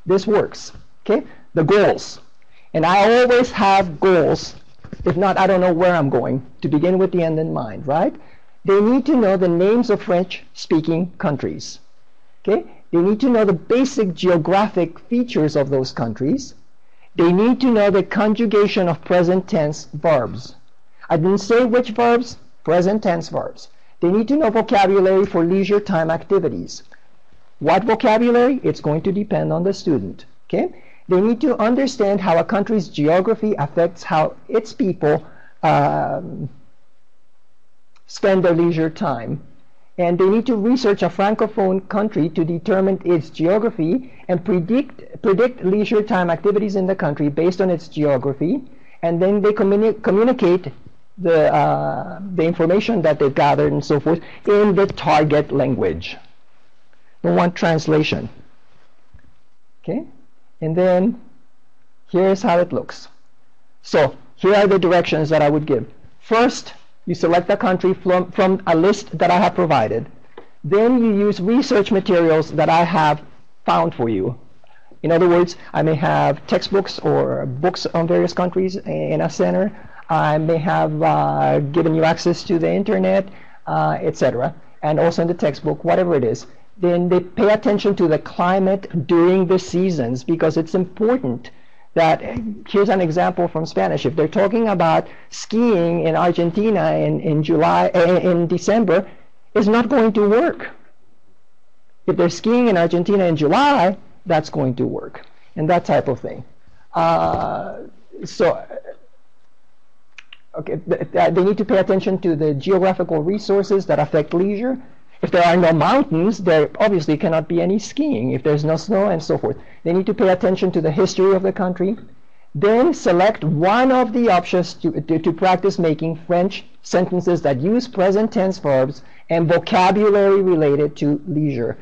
this works. Okay? The goals. And I always have goals. If not, I don't know where I'm going, to begin with the end in mind, right? They need to know the names of French-speaking countries. Okay? They need to know the basic geographic features of those countries. They need to know the conjugation of present tense verbs. I didn't say which verbs, present tense verbs. They need to know vocabulary for leisure time activities. What vocabulary? It's going to depend on the student. Okay? They need to understand how a country's geography affects how its people spend their leisure time. And they need to research a francophone country to determine its geography and predict leisure time activities in the country based on its geography. And then they communicate the information that they've gathered and so forth in the target language. We want translation. Okay? And then here's how it looks. So here are the directions that I would give. First, you select a country from a list that I have provided. Then you use research materials that I have found for you. In other words, I may have textbooks or books on various countries in a center. I may have given you access to the internet, etc. And also in the textbook, whatever it is. Then they pay attention to the climate during the seasons, because it's important that, here's an example from Spanish. If they're talking about skiing in Argentina in December, it's not going to work. If they're skiing in Argentina in July, that's going to work. and that type of thing. Okay, they need to pay attention to the geographical resources that affect leisure. If there are no mountains, there obviously cannot be any skiing. If there's no snow and so forth. They need to pay attention to the history of the country. Then select one of the options to practice making French sentences that use present tense verbs and vocabulary related to leisure.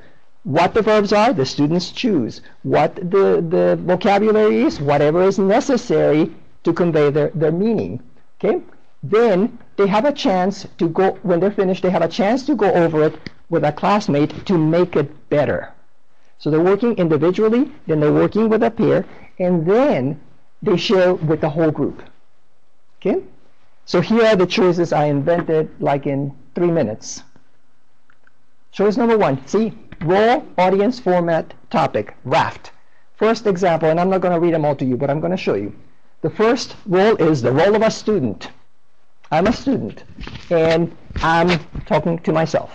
What the verbs are, the students choose. What the vocabulary is, whatever is necessary to convey their meaning. Okay? Then they have a chance to go, when they're finished, they have a chance to go over it with a classmate to make it better. So they're working individually, then they're working with a peer, and then they share with the whole group. Okay? So here are the choices I invented like in 3 minutes. Choice number 1, see, role, audience, format, topic, raft. First example, and I'm not going to read them all to you, but I'm going to show you. The first role is the role of a student. I'm a student, and I'm talking to myself.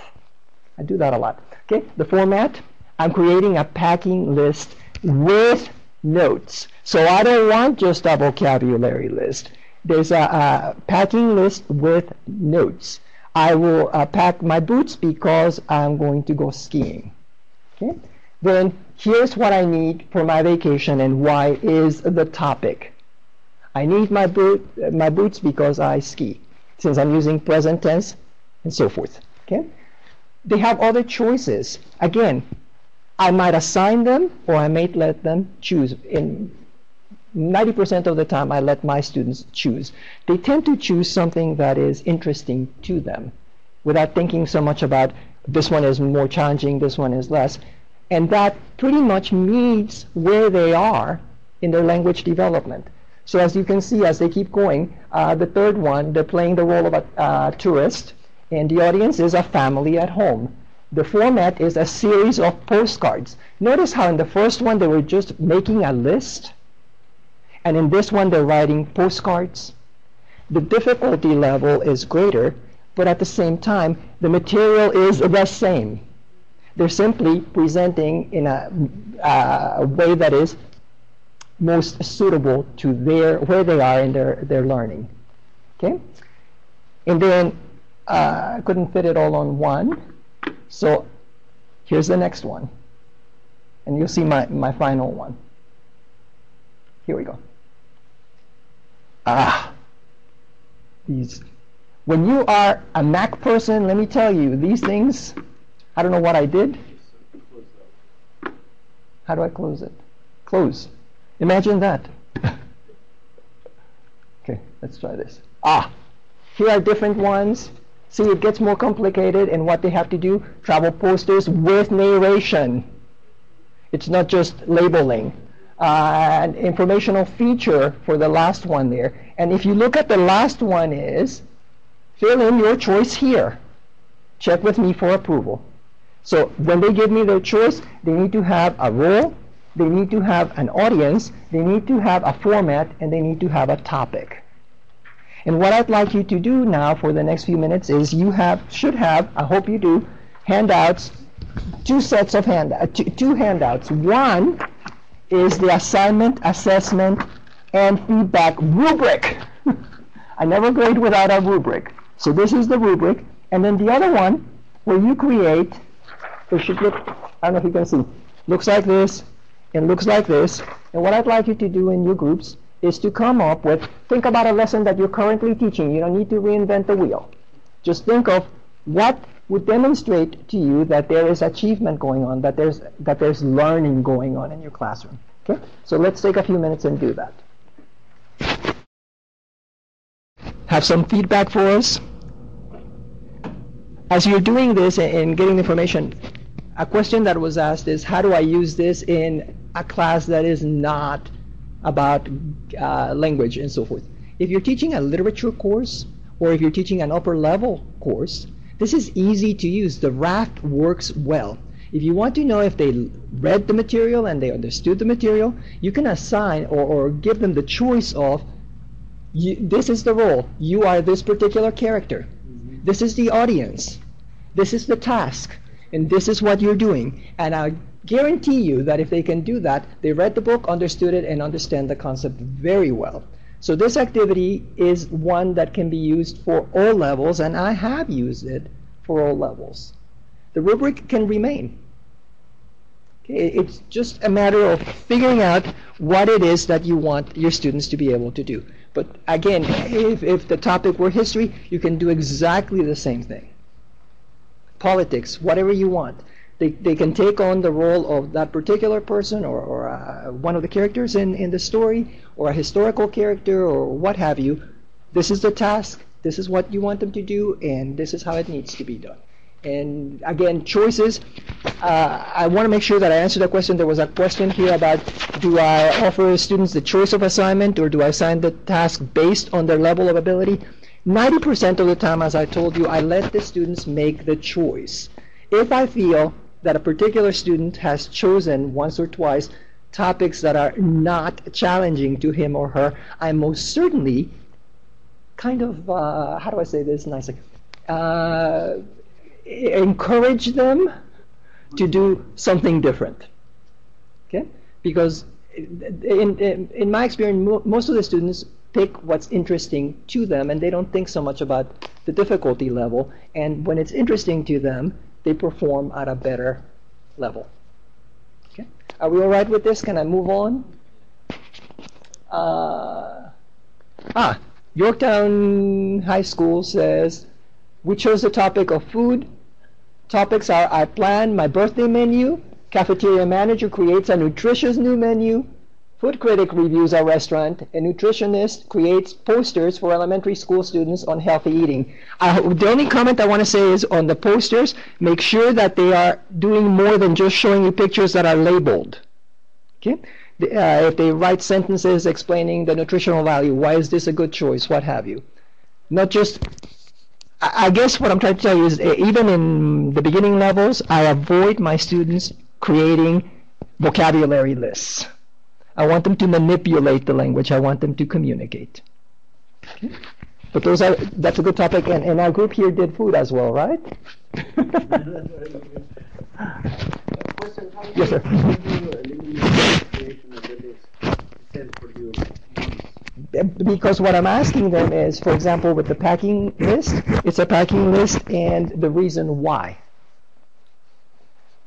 I do that a lot. Okay, the format, I'm creating a packing list with notes. So I don't want just a vocabulary list. There's a packing list with notes. I will pack my boots because I'm going to go skiing. Okay, then here's what I need for my vacation and why is the topic. I need my boots because I ski, since I'm using present tense and so forth. Okay? They have other choices. Again, I might assign them or I might let them choose. In 90% of the time, I let my students choose. They tend to choose something that is interesting to them without thinking so much about this one is more challenging, this one is less. And that pretty much meets where they are in their language development. So as you can see, as they keep going, the third one, they're playing the role of a tourist, and the audience is a family at home. The format is a series of postcards. Notice how in the first one they were just making a list, and in this one they're writing postcards. The difficulty level is greater, but at the same time, the material is the same. They're simply presenting in a way that is most suitable to where they are in their learning. Okay? And then I couldn't fit it all on one, so here's the next one. And you'll see my final one. Here we go. These. When you are a Mac person, let me tell you, these things, I don't know what I did. How do I close it? Close. Imagine that. Okay, let's try this. Here are different ones. See, it gets more complicated, and what they have to do, travel posters with narration. It's not just labeling. An informational feature for the last one there. And if you look at the last one is, fill in your choice here. Check with me for approval. So when they give me their choice, they need to have a role, they need to have an audience, they need to have a format, and they need to have a topic. And what I'd like you to do now for the next few minutes is should have, I hope you do, handouts, two handouts. One is the assignment, assessment, and feedback rubric. I never grade without a rubric. So this is the rubric. And then the other one, where you create, it should look, I don't know if you can see, looks like this, and looks like this. And what I'd like you to do in your groups is to come up with, think about a lesson that you're currently teaching. You don't need to reinvent the wheel. Just think of what would demonstrate to you that there is achievement going on, that there's learning going on in your classroom. Okay? So let's take a few minutes and do that. Have some feedback for us. As you're doing this and getting information, a question that was asked is, how do I use this in a class that is not about language and so forth? If you're teaching a literature course, or if you're teaching an upper level course, this is easy to use. The raft works well. If you want to know if they read the material and they understood the material, you can assign or give them the choice of, this is the role. You are this particular character. This is the audience. This is the task. And this is what you're doing. And guarantee you that if they can do that, they read the book, understood it, and understand the concept very well. So this activity is one that can be used for all levels, and I have used it for all levels. The rubric can remain. Okay, it's just a matter of figuring out what it is that you want your students to be able to do. But again, if the topic were history, you can do exactly the same thing. Politics, whatever you want. They can take on the role of that particular person or one of the characters in the story, or a historical character, or what have you. This is the task, this is what you want them to do, and this is how it needs to be done. And again, choices, I want to make sure that I answer the question. There was a question here about, do I offer students the choice of assignment, or do I assign the task based on their level of ability? 90% of the time, as I told you, I let the students make the choice. If I feel that a particular student has chosen once or twice topics that are not challenging to him or her, I most certainly kind of, how do I say this nicely, encourage them to do something different. Okay? Because in my experience, most of the students pick what's interesting to them, and they don't think so much about the difficulty level. And when it's interesting to them, they perform at a better level. Okay? Are we all right with this? Can I move on? Yorktown High School says, we chose the topic of food. Topics are, I plan my birthday menu, cafeteria manager creates a nutritious new menu, food critic reviews our restaurant, a nutritionist creates posters for elementary school students on healthy eating. The only comment I want to say is on the posters, make sure that they are doing more than just showing you pictures that are labeled. Okay? If they write sentences explaining the nutritional value, why is this a good choice, what have you. Not just, I guess what I'm trying to tell you is, even in the beginning levels, I avoid my students creating vocabulary lists. I want them to manipulate the language. I want them to communicate. Okay. But that's a good topic, and our group here did food as well, right? Yes, sir. Because what I'm asking them is, for example, with the packing list, it's a packing list and the reason why.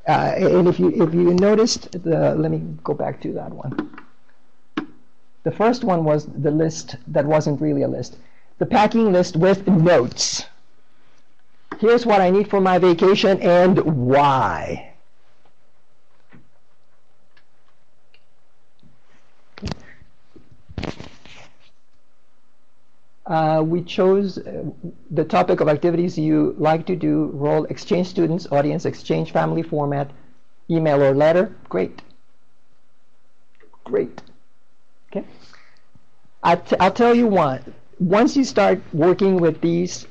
And if you noticed, let me go back to that one. The first one was the list that wasn't really a list. The packing list with notes. Here's what I need for my vacation and why. We chose the topic of activities you like to do, role, exchange students, audience, exchange family format, email or letter. Great. Great. Okay. I'll tell you what, once you start working with these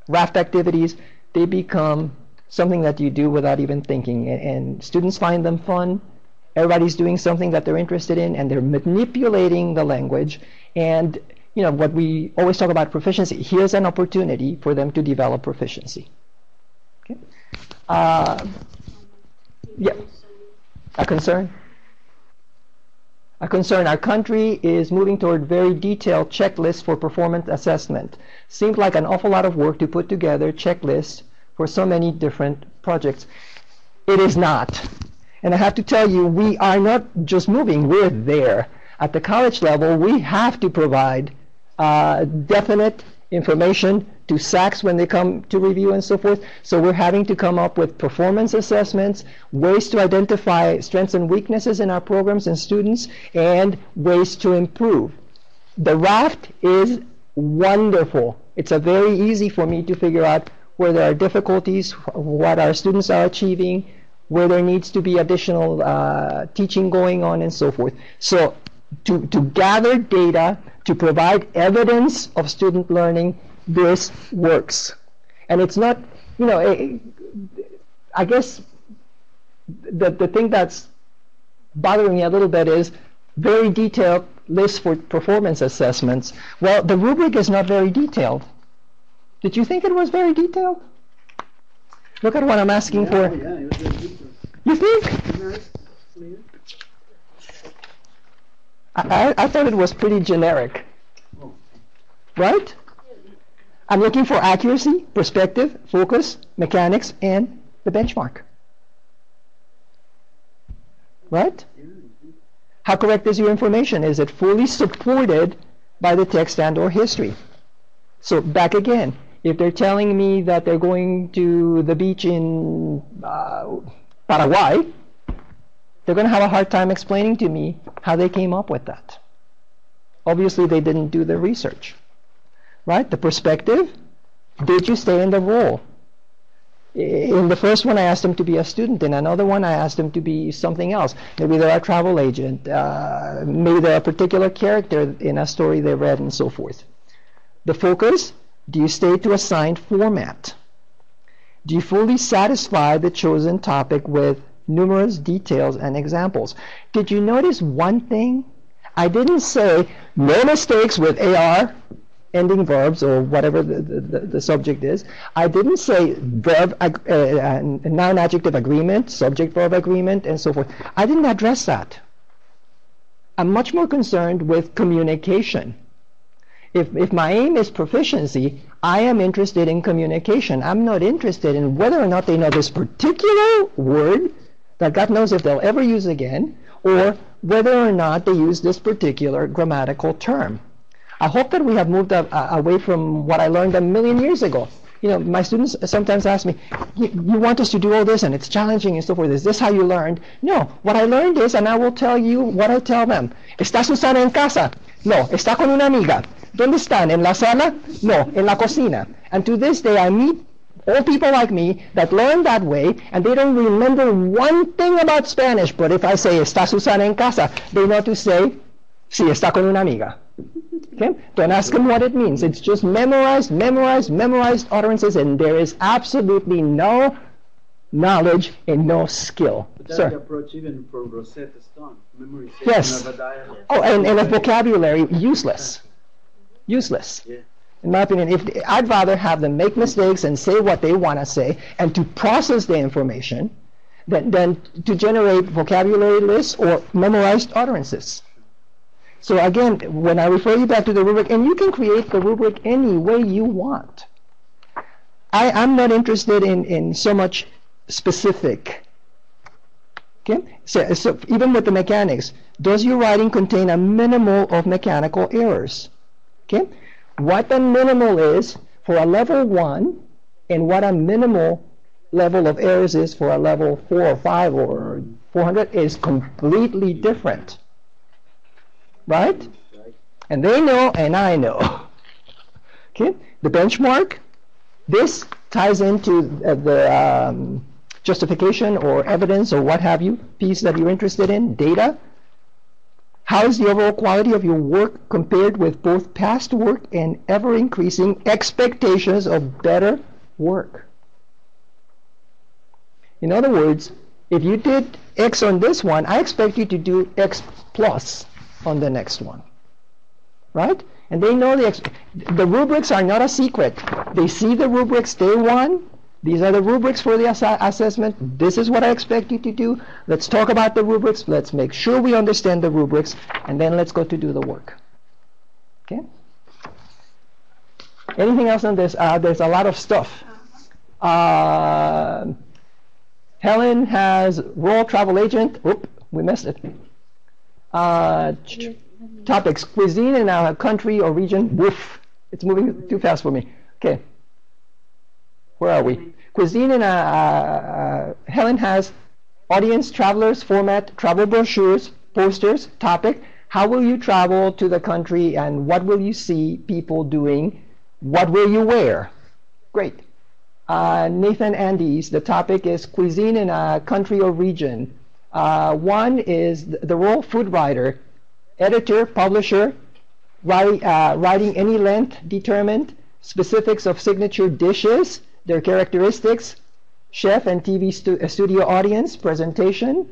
raft activities, they become something that you do without even thinking, and students find them fun. Everybody's doing something that they're interested in, and they're manipulating the language. And you know what we always talk about, proficiency. Here's an opportunity for them to develop proficiency. Okay. Yeah. A concern? A concern. Our country is moving toward very detailed checklists for performance assessment. Seems like an awful lot of work to put together checklists for so many different projects. It is not. And I have to tell you, we are not just moving, we're there. At the college level, we have to provide definite information to SACs when they come to review and so forth. So we're having to come up with performance assessments, ways to identify strengths and weaknesses in our programs and students, and ways to improve. The raft is wonderful. It's very easy for me to figure out where there are difficulties, what our students are achieving, where there needs to be additional teaching going on, and so forth. So to gather data, to provide evidence of student learning, this works. And it's not, you know, I guess the thing that's bothering me a little bit is very detailed lists for performance assessments. Well, the rubric is not very detailed. Did you think it was very detailed? Look at what I'm asking for. Yeah, it was very detailed. You think? organized, Leah? I thought it was pretty generic, Oh. right? I'm looking for accuracy, perspective, focus, mechanics, and the benchmark. Right? How correct is your information? Is it fully supported by the text and or history? So back again, if they're telling me that they're going to the beach in Paraguay, they're going to have a hard time explaining to me how they came up with that. Obviously, they didn't do the research. Right? The perspective, did you stay in the role? In the first one, I asked them to be a student. In another one, I asked them to be something else. Maybe they're a travel agent. Maybe they're a particular character in a story they read, and so forth. The focus, do you stay to assigned format? Do you fully satisfy the chosen topic with numerous details and examples? Did you notice one thing? I didn't say no mistakes with AR, ending verbs, or whatever the subject is. I didn't say verb, noun adjective agreement, subject verb agreement, and so forth. I didn't address that. I'm much more concerned with communication. If my aim is proficiency, I am interested in communication. I'm not interested in whether or not they know this particular word that God knows if they'll ever use again, or whether or not they use this particular grammatical term. I hope that we have moved away from what I learned a million years ago. You know, my students sometimes ask me, you want us to do all this and it's challenging and so forth. Is this how you learned? No, what I learned is, and I will tell you what I tell them. ¿Está Susana en casa? No. ¿Está con una amiga? ¿Dónde están? ¿En la sala? No. ¿En la cocina? And to this day I meet old people like me that learn that way, and they don't remember one thing about Spanish, but if I say, ¿Está Susana en casa?, they know to say, sí, está con una amiga. Okay? Don't ask them what it means. It's just memorized utterances, and there is absolutely no knowledge and no skill. But that's Sir? the approach even for Rosetta Stone, memorization Yes. of a dialogue. Oh, and a vocabulary, useless. Useless. Yeah. In my opinion, I'd rather have them make mistakes and say what they want to say and to process the information than to generate vocabulary lists or memorized utterances. So again, when I refer you back to the rubric, and you can create the rubric any way you want. I'm not interested in so much specific. Okay? So even with the mechanics, does your writing contain a minimal of mechanical errors? Okay? What the minimal is for a level 1 and what a minimal level of errors is for a level 4 or 5 or 400 is completely different. Right? And they know and I know. Okay? The benchmark, this ties into the justification or evidence or what have you, piece that you're interested in, data. How is the overall quality of your work compared with both past work and ever-increasing expectations of better work? In other words, if you did X on this one, I expect you to do X plus on the next one. Right? And they know the rubrics are not a secret. They see the rubrics day one. These are the rubrics for the assessment. This is what I expect you to do. Let's talk about the rubrics. Let's make sure we understand the rubrics, and then let's go to do the work. Okay? Anything else on this? There's a lot of stuff. Helen has role travel agent. Oop, we missed it. Topics, cuisine in a country or region. Woof, it's moving too fast for me. Okay. Where are we? Cuisine in Helen has audience, travelers, format, travel brochures, posters, topic. How will you travel to the country and what will you see people doing? What will you wear? Great. Nathan Andes, the topic is cuisine in a country or region. One is the role food writer, editor, publisher, writing any length determined, specifics of signature dishes, their characteristics, chef and TV studio audience, presentation,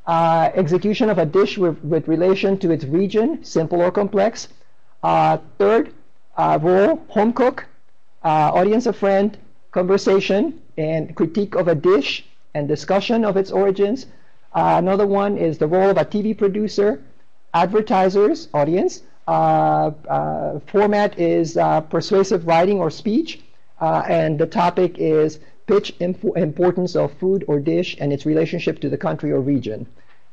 execution of a dish with relation to its region, simple or complex. Third, role, home cook, audience of friend, conversation and critique of a dish and discussion of its origins. Another one is the role of a TV producer, advertisers, audience. Format is persuasive writing or speech. And the topic is pitch importance of food or dish and its relationship to the country or region.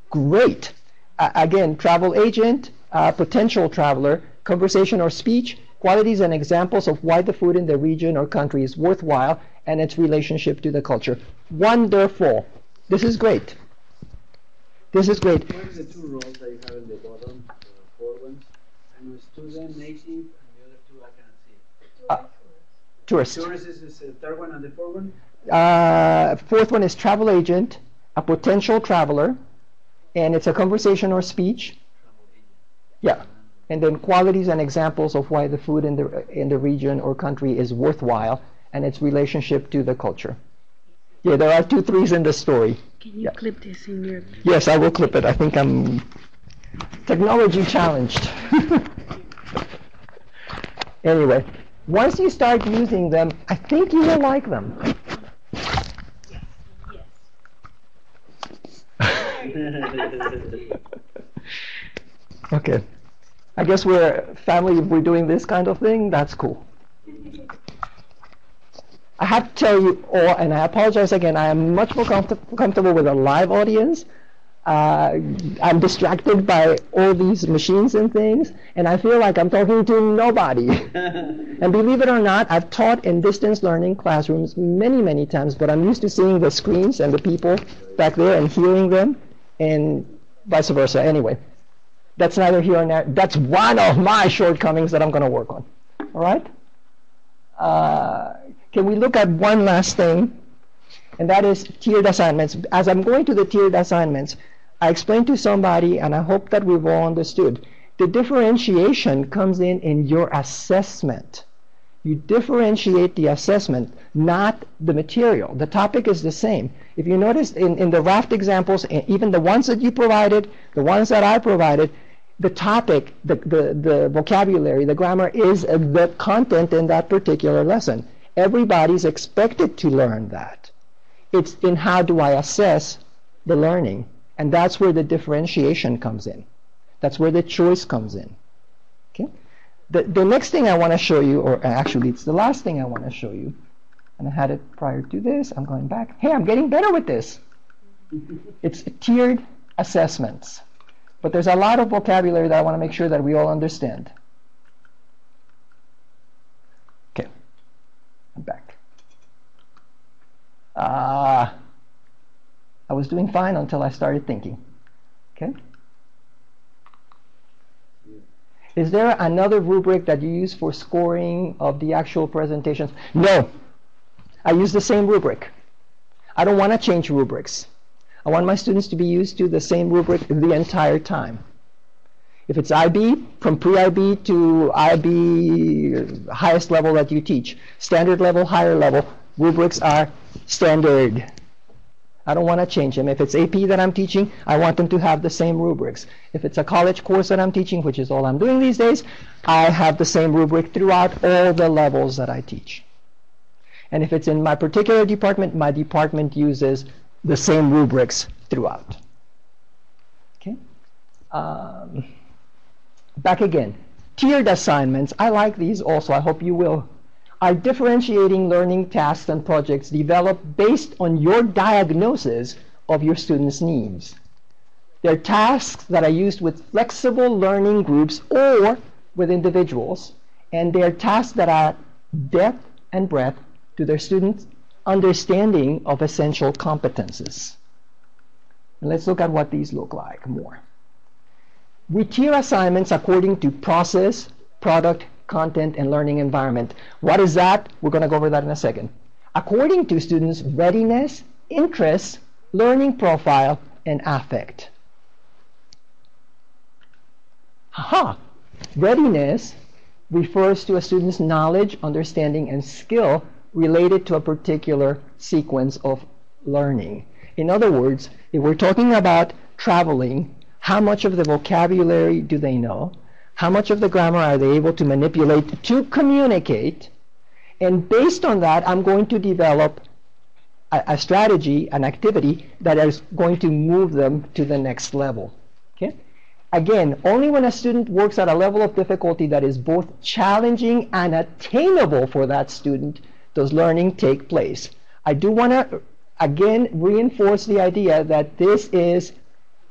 Great. Again, travel agent, potential traveler, conversation or speech, qualities and examples of why the food in the region or country is worthwhile and its relationship to the culture. Wonderful. This is great. This is great. What are the two roles that you have in the bottom, the four ones? I'm a student, native, and the other two I cannot see. Tourist. Tourist is the third one, and the fourth one? Fourth one is travel agent, a potential traveler, and it's a conversation or speech. Travel agent. Yeah. And then qualities and examples of why the food in the region or country is worthwhile and its relationship to the culture. Yeah, there are 2 3s in the story. Can you clip this in your... Yes, I will clip it. I think I'm technology challenged. Anyway, once you start using them, I think you will like them. Okay. I guess we're a family if we're doing this kind of thing. That's cool. I have to tell you all, and I apologize again, I am much more comfortable with a live audience. I'm distracted by all these machines and things, and I feel like I'm talking to nobody. And believe it or not, I've taught in distance learning classrooms many, many times, but I'm used to seeing the screens and the people back there and hearing them, and vice versa. Anyway, that's neither here nor there. That's one of my shortcomings that I'm going to work on. All right? Can we look at one last thing? And that is tiered assignments. As I'm going to the tiered assignments, I explained to somebody, and I hope that we've all understood, the differentiation comes in your assessment. You differentiate the assessment, not the material. The topic is the same. If you notice in the raft examples, even the ones that you provided, the ones that I provided, the topic, the vocabulary, the grammar is the content in that particular lesson. Everybody's expected to learn that. It's in how do I assess the learning. And that's where the differentiation comes in. That's where the choice comes in. Okay? The next thing I want to show you, or actually it's the last thing I want to show you, and I had it prior to this, I'm going back. Hey, I'm getting better with this. It's tiered assessments. But there's a lot of vocabulary that I want to make sure that we all understand. Okay, I'm back. I was doing fine until I started thinking. Okay? Is there another rubric that you use for scoring of the actual presentations? No. I use the same rubric. I don't want to change rubrics. I want my students to be used to the same rubric the entire time. If it's IB, from pre-IB to IB, highest level that you teach. Standard level, higher level, rubrics are standard. I don't want to change them. If it's AP that I'm teaching, I want them to have the same rubrics. If it's a college course that I'm teaching, which is all I'm doing these days, I have the same rubric throughout all the levels that I teach. And if it's in my particular department, my department uses the same rubrics throughout. Okay? Back again. Tiered assignments, I like these also, I hope you will, are differentiating learning tasks and projects developed based on your diagnosis of your students' needs. They're tasks that are used with flexible learning groups or with individuals, and they're tasks that are depth and breadth to their students' understanding of essential competences. And let's look at what these look like more. We tier assignments according to process, product, content, and learning environment. What is that? We're going to go over that in a second. According to students' readiness, interests, learning profile, and affect. Readiness refers to a student's knowledge, understanding, and skill related to a particular sequence of learning. In other words, if we're talking about traveling, how much of the vocabulary do they know? How much of the grammar are they able to manipulate to communicate? And based on that, I'm going to develop a strategy, an activity that is going to move them to the next level. Okay? Again, only when a student works at a level of difficulty that is both challenging and attainable for that student does learning take place. I do want to, again, reinforce the idea that this is,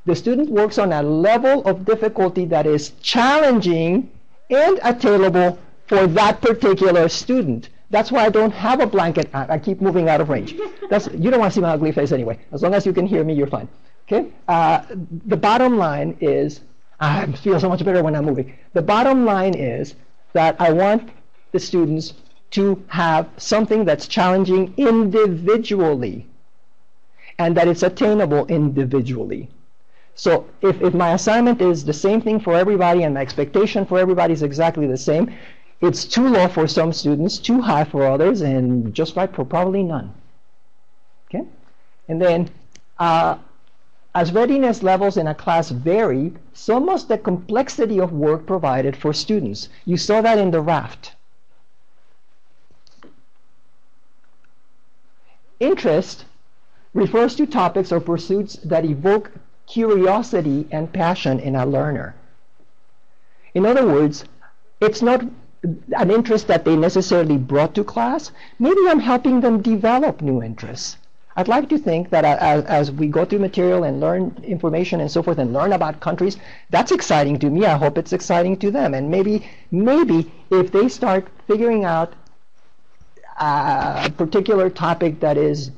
the student works on a level of difficulty that is challenging and attainable for that particular student. That's why I don't have a blanket. I keep moving out of range. You don't want to see my ugly face anyway. As long as you can hear me, you're fine. Okay? The bottom line is, I feel so much better when I'm moving. The bottom line is that I want the students to have something that's challenging individually and that it's attainable individually. So if my assignment is the same thing for everybody and my expectation for everybody is exactly the same, it's too low for some students, too high for others, and just right for probably none. Okay? And then, as readiness levels in a class vary, so must the complexity of work provided for students. You saw that in the raft. Interest refers to topics or pursuits that evoke curiosity and passion in a learner. In other words, it's not an interest that they necessarily brought to class. Maybe I'm helping them develop new interests. I'd like to think that as we go through material and learn information and so forth and learn about countries, that's exciting to me. I hope it's exciting to them. And maybe if they start figuring out a particular topic that is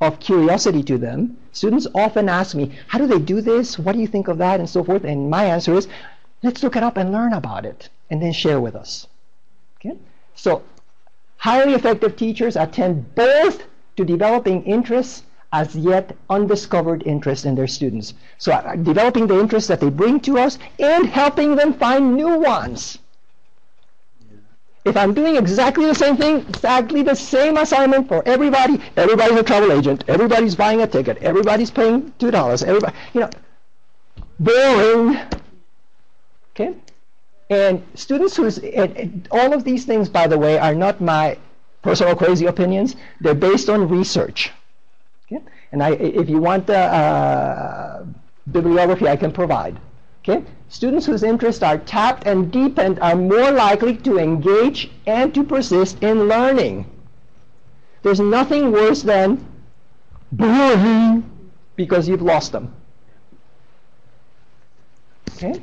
of curiosity to them, students often ask me, how do they do this? What do you think of that? And so forth. And my answer is, let's look it up and learn about it and then share with us. Okay? So highly effective teachers attend both to developing interests as yet undiscovered interests in their students. So developing the interests that they bring to us and helping them find new ones. If I'm doing exactly the same thing, exactly the same assignment for everybody, everybody's a travel agent, everybody's buying a ticket, everybody's paying $2, everybody, boring. Okay? And students and all of these things, by the way, are not my personal crazy opinions. They're based on research. Okay? And if you want the bibliography, I can provide. Okay? Students whose interests are tapped and deepened are more likely to engage and to persist in learning. There's nothing worse than boring because you've lost them. Okay?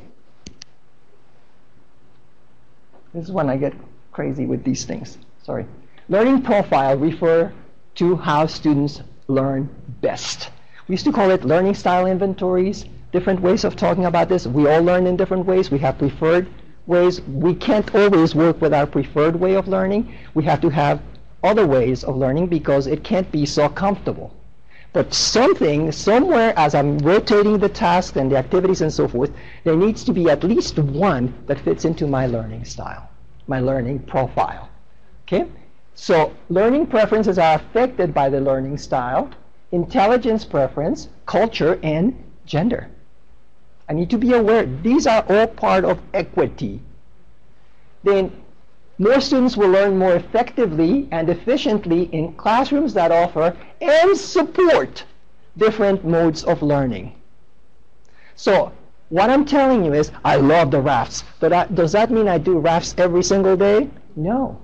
This is when I get crazy with these things. Sorry. Learning profile refer to how students learn best. We used to call it learning style inventories, different ways of talking about this. We all learn in different ways. We have preferred ways. We can't always work with our preferred way of learning. We have to have other ways of learning because it can't be so comfortable. But somewhere, as I'm rotating the tasks and the activities and so forth, there needs to be at least one that fits into my learning style, my learning profile. Okay? So learning preferences are affected by the learning style, intelligence preference, culture, and gender. I need to be aware. These are all part of equity. Then more students will learn more effectively and efficiently in classrooms that offer and support different modes of learning. So what I'm telling you is, I love the rafts. But does that mean I do rafts every single day? No.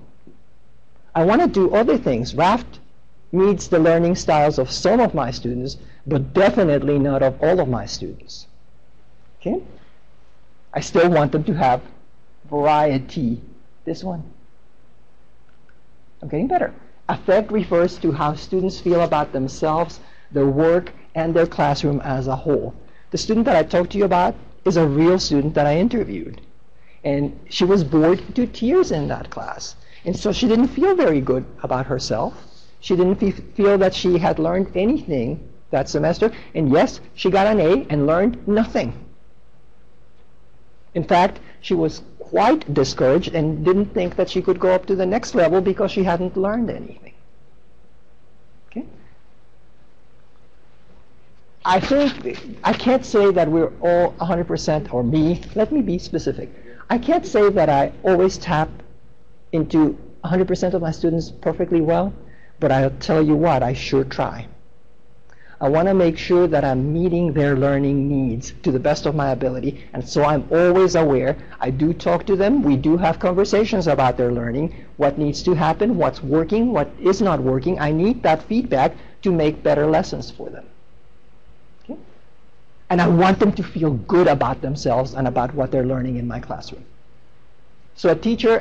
I want to do other things. Raft meets the learning styles of some of my students, but definitely not of all of my students. Okay? I still want them to have variety. This one. I'm getting better. Affect refers to how students feel about themselves, their work, and their classroom as a whole. The student that I talked to you about is a real student that I interviewed. And she was bored to tears in that class. And so she didn't feel very good about herself. She didn't feel that she had learned anything that semester. And yes, she got an A and learned nothing. In fact, she was quite discouraged and didn't think that she could go up to the next level because she hadn't learned anything. Okay? I think I can't say that we're all 100%, or me. Let me be specific. I can't say that I always tap into 100% of my students perfectly well, but I'll tell you what, I sure try. I want to make sure that I'm meeting their learning needs to the best of my ability, and so I'm always aware. I do talk to them. We do have conversations about their learning, what needs to happen, what's working, what is not working. I need that feedback to make better lessons for them. Okay? And I want them to feel good about themselves and about what they're learning in my classroom. So a teacher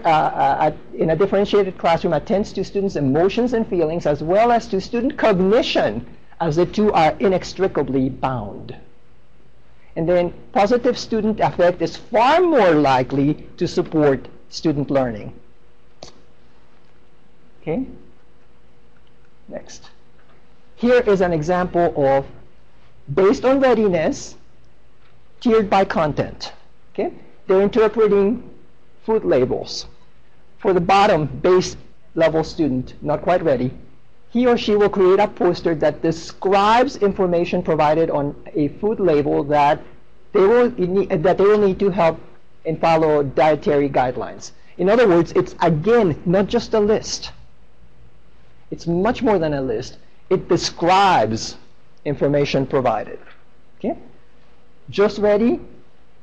in a differentiated classroom attends to students' emotions and feelings as well as to student cognition, as the two are inextricably bound. And then positive student affect is far more likely to support student learning. Okay? Next. Here is an example of, based on readiness, tiered by content. Okay? They're interpreting food labels. For the bottom base level student, not quite ready, he or she will create a poster that describes information provided on a food label that they will need to help and follow dietary guidelines. In other words, it's again not just a list. It's much more than a list. It describes information provided. Okay? Just ready?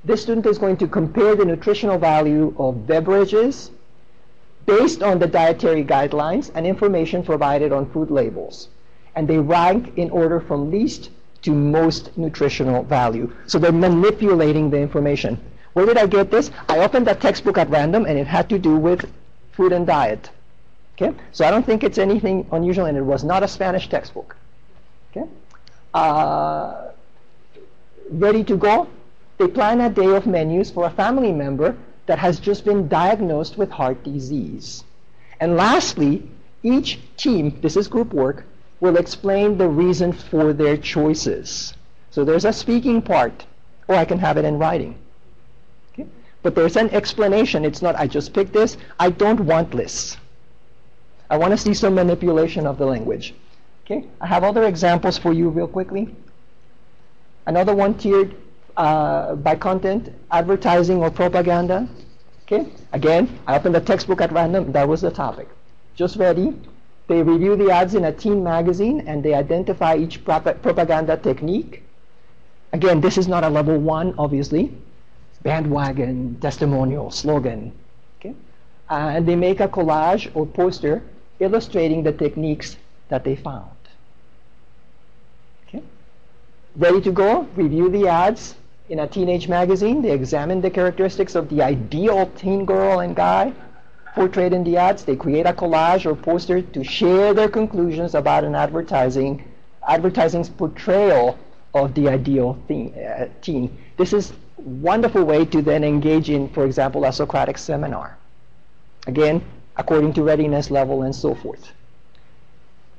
This student is going to compare the nutritional value of beverages based on the dietary guidelines and information provided on food labels. And they rank in order from least to most nutritional value. So they're manipulating the information. Where did I get this? I opened a textbook at random and it had to do with food and diet. Okay? So I don't think it's anything unusual, and it was not a Spanish textbook. Okay? Ready to go? They plan a day of menus for a family member that has just been diagnosed with heart disease. And lastly, each team, this is group work, will explain the reason for their choices. So there's a speaking part, or I can have it in writing. Okay? But there's an explanation. It's not, I just picked this. I don't want lists. I want to see some manipulation of the language. Okay? I have other examples for you real quickly. Another one tiered by content, advertising or propaganda. Okay? Again, I opened the textbook at random. That was the topic. Just ready. They review the ads in a teen magazine and they identify each propaganda technique. Again, this is not a level 1, obviously. Bandwagon, testimonial, slogan. Okay? And they make a collage or poster illustrating the techniques that they found. Okay? Ready to go? Review the ads in a teenage magazine. They examine the characteristics of the ideal teen girl and guy portrayed in the ads. They create a collage or poster to share their conclusions about an advertising's portrayal of the ideal teen. This is a wonderful way to then engage in, for example, a Socratic seminar. Again, according to readiness level and so forth.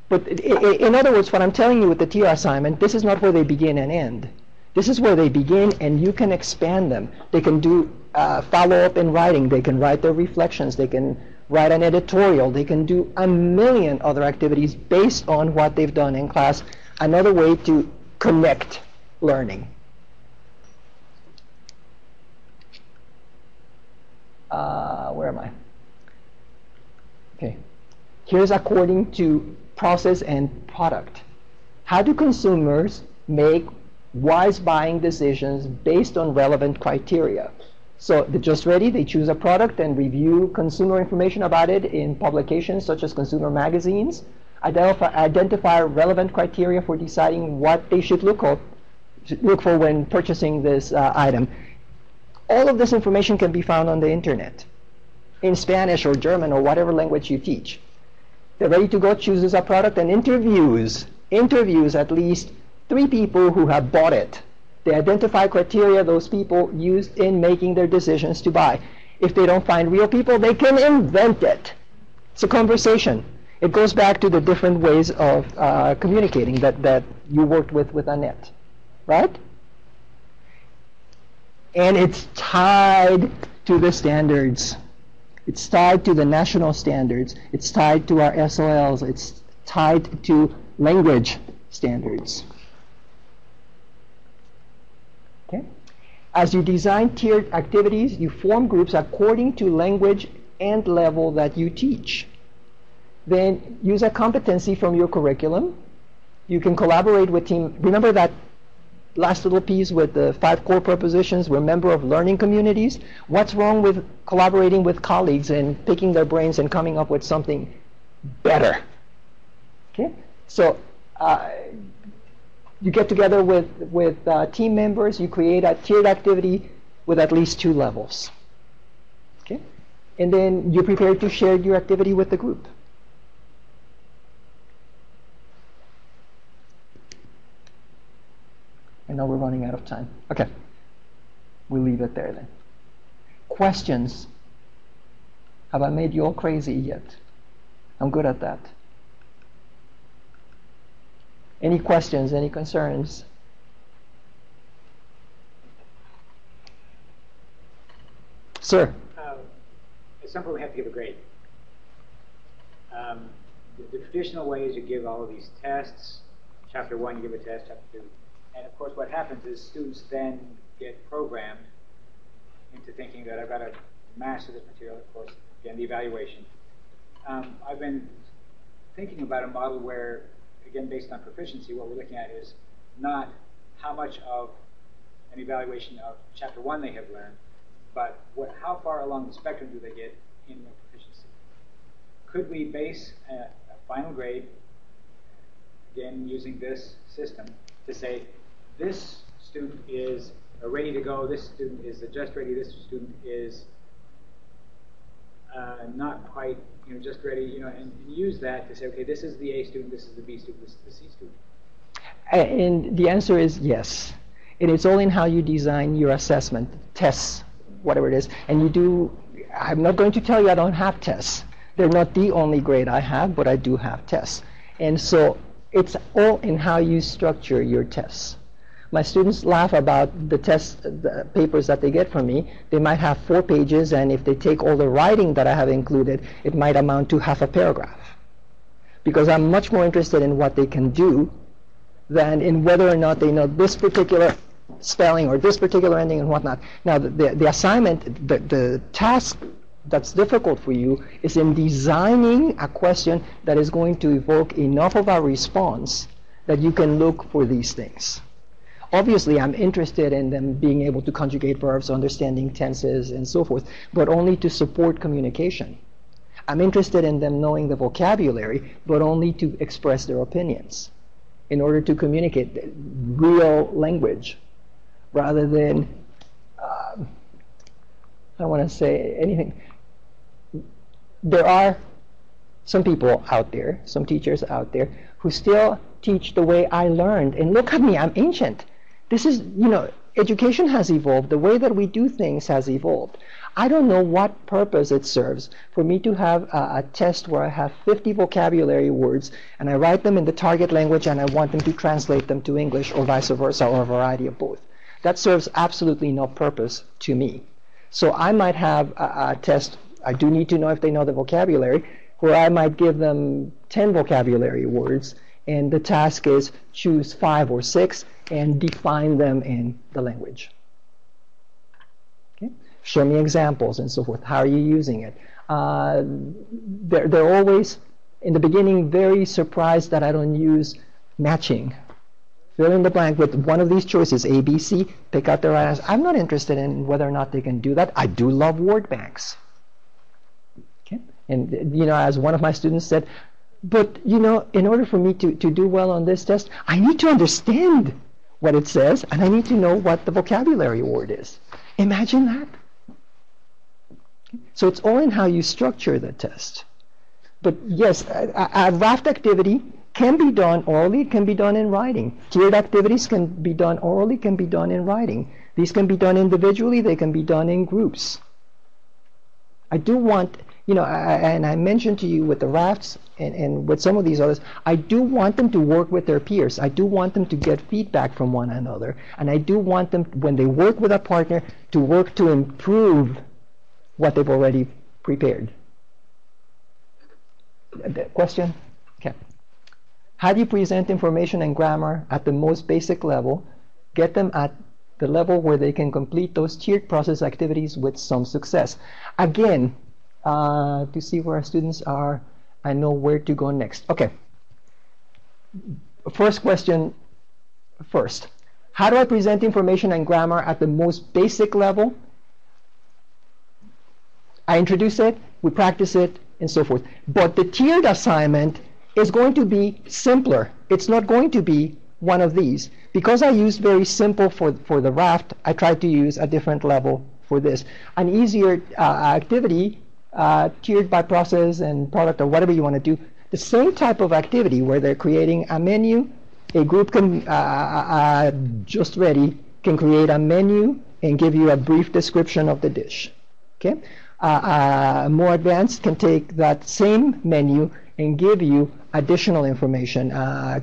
But in other words, what I'm telling you with the tier assignment, this is not where they begin and end. This is where they begin, and you can expand them. They can do follow-up in writing. They can write their reflections. They can write an editorial. They can do a million other activities based on what they've done in class. Another way to connect learning. Where am I? Okay. Here's according to process and product. How do consumers make wise buying decisions based on relevant criteria? So they're just ready, they choose a product and review consumer information about it in publications such as consumer magazines, identify relevant criteria for deciding what they should look for when purchasing this item. All of this information can be found on the internet in Spanish or German or whatever language you teach. They're ready to go, chooses a product and interviews at least 3 people who have bought it. They identify criteria those people used in making their decisions to buy. If they don't find real people, they can invent it. It's a conversation. It goes back to the different ways of communicating that you worked with Annette, right? And it's tied to the standards. It's tied to the national standards. It's tied to our SOLs. It's tied to language standards. Okay? As you design tiered activities, you form groups according to language and level that you teach. Then use a competency from your curriculum. You can collaborate with team. Remember that last little piece with the 5 core propositions? We're a member of learning communities. What's wrong with collaborating with colleagues and picking their brains and coming up with something better? Okay, so you get together with team members. You create a tiered activity with at least 2 levels. Okay, and then you're prepared to share your activity with the group. I know we're running out of time. Okay, we'll leave it there then. Questions? Have I made you all crazy yet? I'm good at that. Any questions, any concerns? Sir? At some point we have to give a grade. The traditional way is you give all of these tests. Chapter 1 you give a test, chapter 2. And of course what happens is students then get programmed into thinking that I've got to master this material, of course, again, the evaluation. I've been thinking about a model where, again, based on proficiency, what we're looking at is not how much of an evaluation of chapter 1 they have learned, but how far along the spectrum do they get in their proficiency. Could we base a final grade, again, using this system, to say, this student is ready to go, this student is just ready, this student is not quite, just ready, and use that to say, okay, this is the A student, this is the B student, this is the C student. And the answer is yes. And it's all in how you design your assessment, tests, whatever it is. And you do, I'm not going to tell you I don't have tests. They're not the only grade I have, but I do have tests. And so it's all in how you structure your tests. My students laugh about the papers that they get from me. They might have 4 pages, and if they take all the writing that I have included, it might amount to half a paragraph. Because I'm much more interested in what they can do than in whether or not they know this particular spelling or this particular ending and whatnot. Now, the assignment, the task that's difficult for you is in designing a question that is going to evoke enough of a response that you can look for these things. Obviously, I'm interested in them being able to conjugate verbs, understanding tenses, and so forth, but only to support communication. I'm interested in them knowing the vocabulary, but only to express their opinions in order to communicate real language, rather than, I don't want to say anything. There are some people out there, some teachers out there, who still teach the way I learned. And look at me, I'm ancient. This is, education has evolved. The way that we do things has evolved. I don't know what purpose it serves for me to have a test where I have 50 vocabulary words and I write them in the target language and I want them to translate them to English or vice versa or a variety of both. That serves absolutely no purpose to me. So I might have a test, I do need to know if they know the vocabulary, where I might give them 10 vocabulary words, and the task is choose 5 or 6 and define them in the language. Okay? Show me examples and so forth. How are you using it? They're always, in the beginning, very surprised that I don't use matching. Fill in the blank with one of these choices, A, B, C, pick out the right answer. I'm not interested in whether or not they can do that. I do love word banks. Okay? And, as one of my students said, but, in order for me to do well on this test, I need to understand what it says, and I need to know what the vocabulary word is. Imagine that. So it's all in how you structure the test. But yes, a raft activity can be done orally, can be done in writing. Tiered activities can be done orally, can be done in writing. These can be done individually, they can be done in groups. I do want, and I mentioned to you with the rafts and with some of these others, I do want them to work with their peers. I do want them to get feedback from one another. And I do want them, when they work with a partner, to work to improve what they've already prepared. Question? Okay. How do you present information and grammar at the most basic level, get them at the level where they can complete those tiered process activities with some success? Again, to see where our students are, I know where to go next. Okay. First question first. How do I present information and grammar at the most basic level? I introduce it, we practice it, and so forth. But the tiered assignment is going to be simpler. It's not going to be one of these. Because I used very simple for the raft, I tried to use a different level for this. An easier activity, tiered by process and product or whatever you want to do, the same type of activity where they're creating a menu, a group can, just ready, can create a menu and give you a brief description of the dish. Okay? More advanced can take that same menu and give you additional information.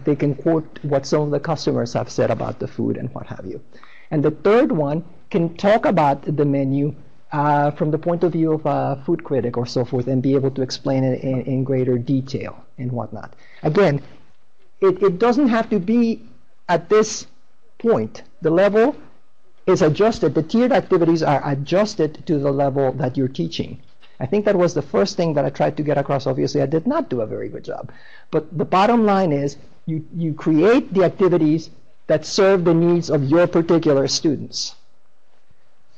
They can quote what some of the customers have said about the food and what have you. And the third one can talk about the menu from the point of view of a food critic or so forth and be able to explain it in greater detail and whatnot. Again, it doesn't have to be at this point. The level is adjusted. The tiered activities are adjusted to the level that you're teaching. I think that was the first thing that I tried to get across. Obviously, I did not do a very good job. But the bottom line is you create the activities that serve the needs of your particular students.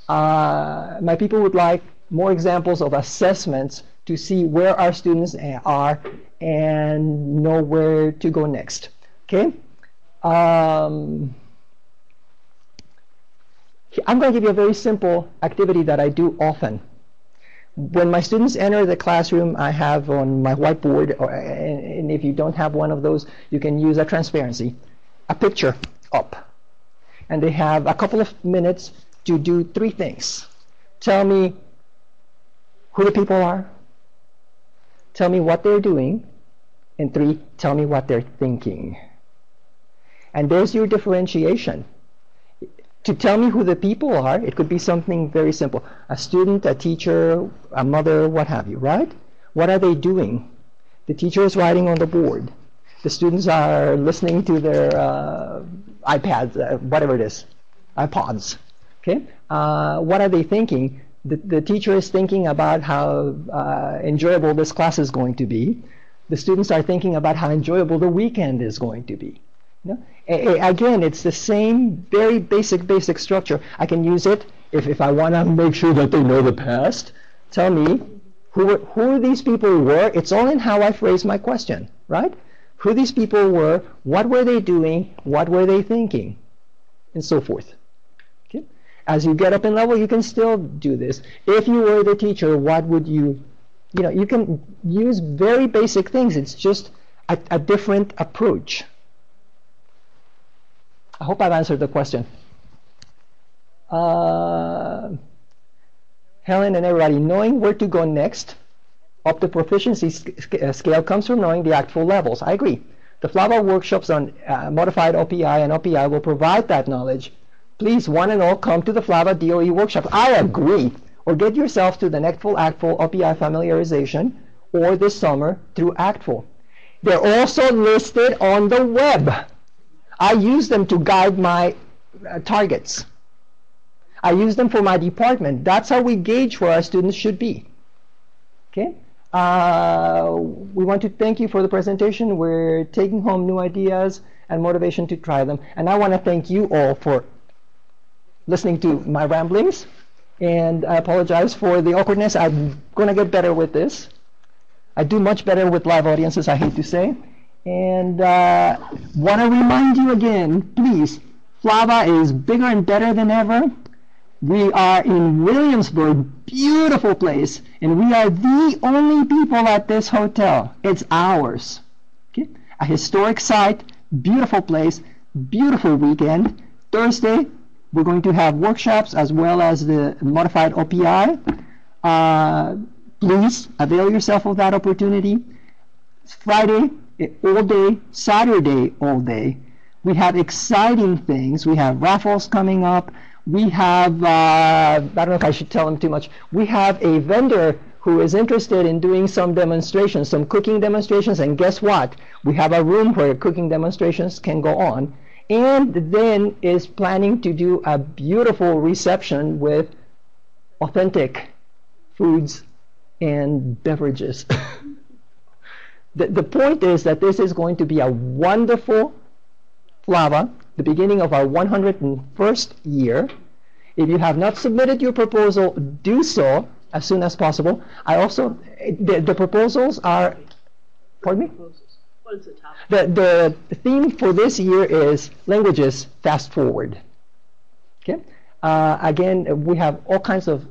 My people would like more examples of assessments to see where our students are and know where to go next. Okay? I'm going to give you a very simple activity that I do often. When my students enter the classroom, I have on my whiteboard, and if you don't have one of those, you can use a transparency, a picture up. And they have a couple of minutes to do 3 things. Tell me who the people are, tell me what they're doing, and 3, tell me what they're thinking. And there's your differentiation. To tell me who the people are, it could be something very simple. A student, a teacher, a mother, what have you, right? What are they doing? The teacher is writing on the board. The students are listening to their iPads, whatever it is, iPods. Okay? What are they thinking? The teacher is thinking about how enjoyable this class is going to be. The students are thinking about how enjoyable the weekend is going to be. You know? Again, it's the same very basic structure. I can use it if I want to make sure that they know the past. Tell me who these people were. It's all in how I phrase my question, right? Who these people were, what were they doing, what were they thinking, and so forth. Okay? As you get up in level, you can still do this. If you were the teacher, what would you can use very basic things. It's just a different approach. I hope I've answered the question. Helen and everybody, knowing where to go next up the proficiency scale comes from knowing the actual levels. I agree. The FLAVA workshops on modified OPI and OPI will provide that knowledge. Please, one and all, come to the FLAVA DOE workshop. I agree. Or get yourself to the NECTFL, ACTFL, OPI familiarization, or this summer through ACTFL. They're also listed on the web. I use them to guide my targets. I use them for my department. That's how we gauge where our students should be. Okay? We want to thank you for the presentation. We're taking home new ideas and motivation to try them. And I want to thank you all for listening to my ramblings. And I apologize for the awkwardness. I'm going to get better with this. I do much better with live audiences, I hate to say. And want to remind you again, please, FLAVA is bigger and better than ever. We are in Williamsburg, beautiful place, and we are the only people at this hotel. It's ours. Okay? A historic site, beautiful place, beautiful weekend. Thursday, we're going to have workshops as well as the modified OPI. Please avail yourself of that opportunity. Friday, all day, Saturday, all day. We have exciting things. We have raffles coming up. We have, I don't know if I should tell them too much. We have a vendor who is interested in doing some demonstrations, some cooking demonstrations, and guess what? We have a room where cooking demonstrations can go on, and then is planning to do a beautiful reception with authentic foods and beverages. The point is that this is going to be a wonderful FLAVA, the beginning of our 101st year. If you have not submitted your proposal, do so as soon as possible. I also, the proposals are, pardon me? What is the topic? The theme for this year is languages fast forward. Okay. Again, we have all kinds of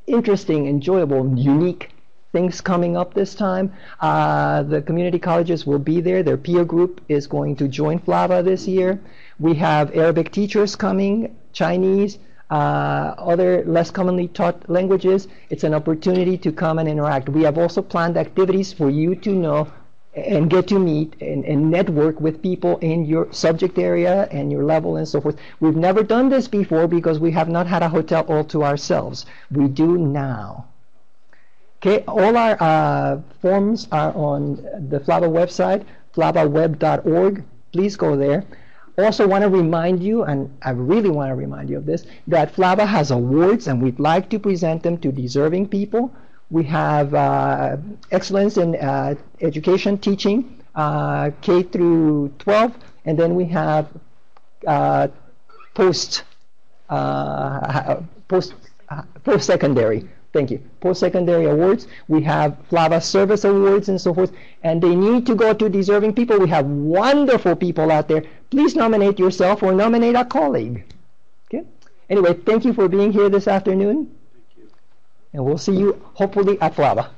interesting, enjoyable, unique things coming up this time. The community colleges will be there. Their peer group is going to join FLAVA this year. We have Arabic teachers coming, Chinese, other less commonly taught languages. It's an opportunity to come and interact. We have also planned activities for you to know and get to meet and network with people in your subject area and your level and so forth. We've never done this before because we have not had a hotel all to ourselves. We do now. Okay, all our forms are on the FLAVA website, flavaweb.org. Please go there. Also want to remind you, and I really want to remind you of this, that FLAVA has awards and we'd like to present them to deserving people. We have excellence in education, teaching, K through 12, and then we have post-secondary. Thank you. Post-secondary awards. We have FLAVA service awards and so forth, and they need to go to deserving people. We have wonderful people out there. Please nominate yourself or nominate a colleague. Okay. Anyway, thank you for being here this afternoon. And we'll see you hopefully at FLAVA.